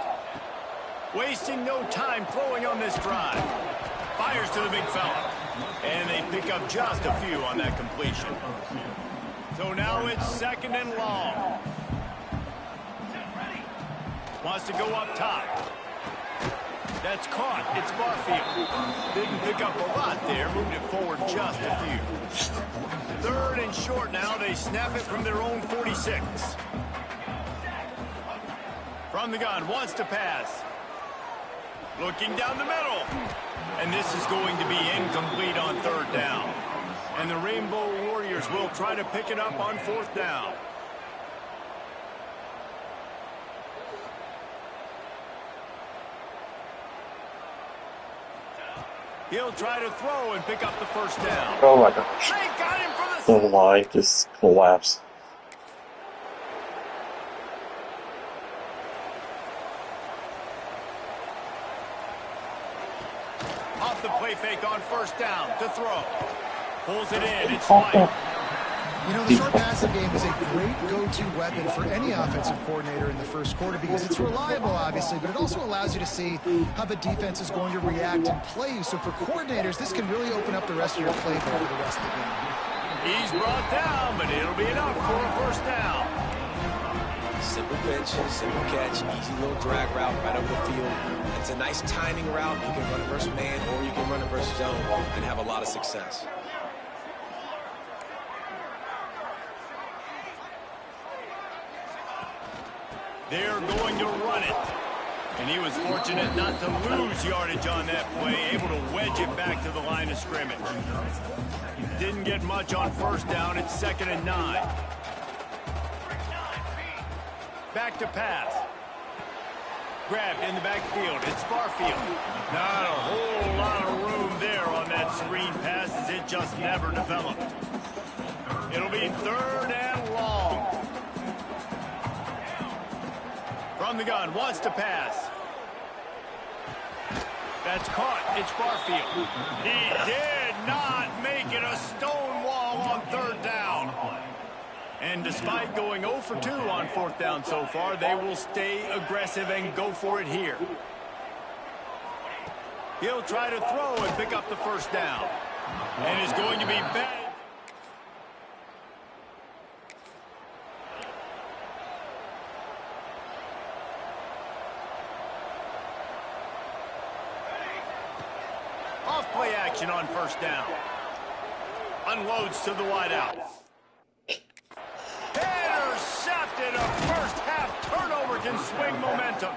Wasting no time throwing on this drive. Fires to the big fella. And they pick up just a few on that completion. So now it's 2nd and long. Wants to go up top. That's caught. It's Barfield. Didn't pick up a lot there. Moved it forward just a few. 3rd and short now. They snap it from their own 46. From the gun. Wants to pass. Looking down the middle. And this is going to be incomplete on 3rd down. And the Rainbow Warriors will try to pick it up on 4th down. He'll try to throw and pick up the 1st down. Oh my gosh. They got him for the... The line just collapsed. Off the play fake on 1st down to throw. Pulls it in. It's light. You know, the short passing game is a great go-to weapon for any offensive coordinator in the first quarter because it's reliable, obviously, but it also allows you to see how the defense is going to react and play you. So for coordinators, this can really open up the rest of your playbook for the rest of the game. He's brought down, but it'll be enough for a 1st down. Simple pitch, simple catch, easy little drag route right over the field. It's a nice timing route. You can run it versus man or you can run it versus zone and have a lot of success. They're going to run it. And he was fortunate not to lose yardage on that play, able to wedge it back to the line of scrimmage. Didn't get much on 1st down. It's 2nd and 9. Back to pass. Grabbed in the backfield. It's Barfield. Not a whole lot of room there on that screen pass as it just never developed. It'll be 3rd and long. From the gun, wants to pass. That's caught. It's Barfield. He did not make it a stone wall on 3rd down. And despite going 0 for 2 on 4th down so far, they will stay aggressive and go for it here. He'll try to throw and pick up the 1st down. And it's going to be bad. Off-play action on 1st down. Unloads to the wideout. Intercepted. A first-half turnover can swing momentum.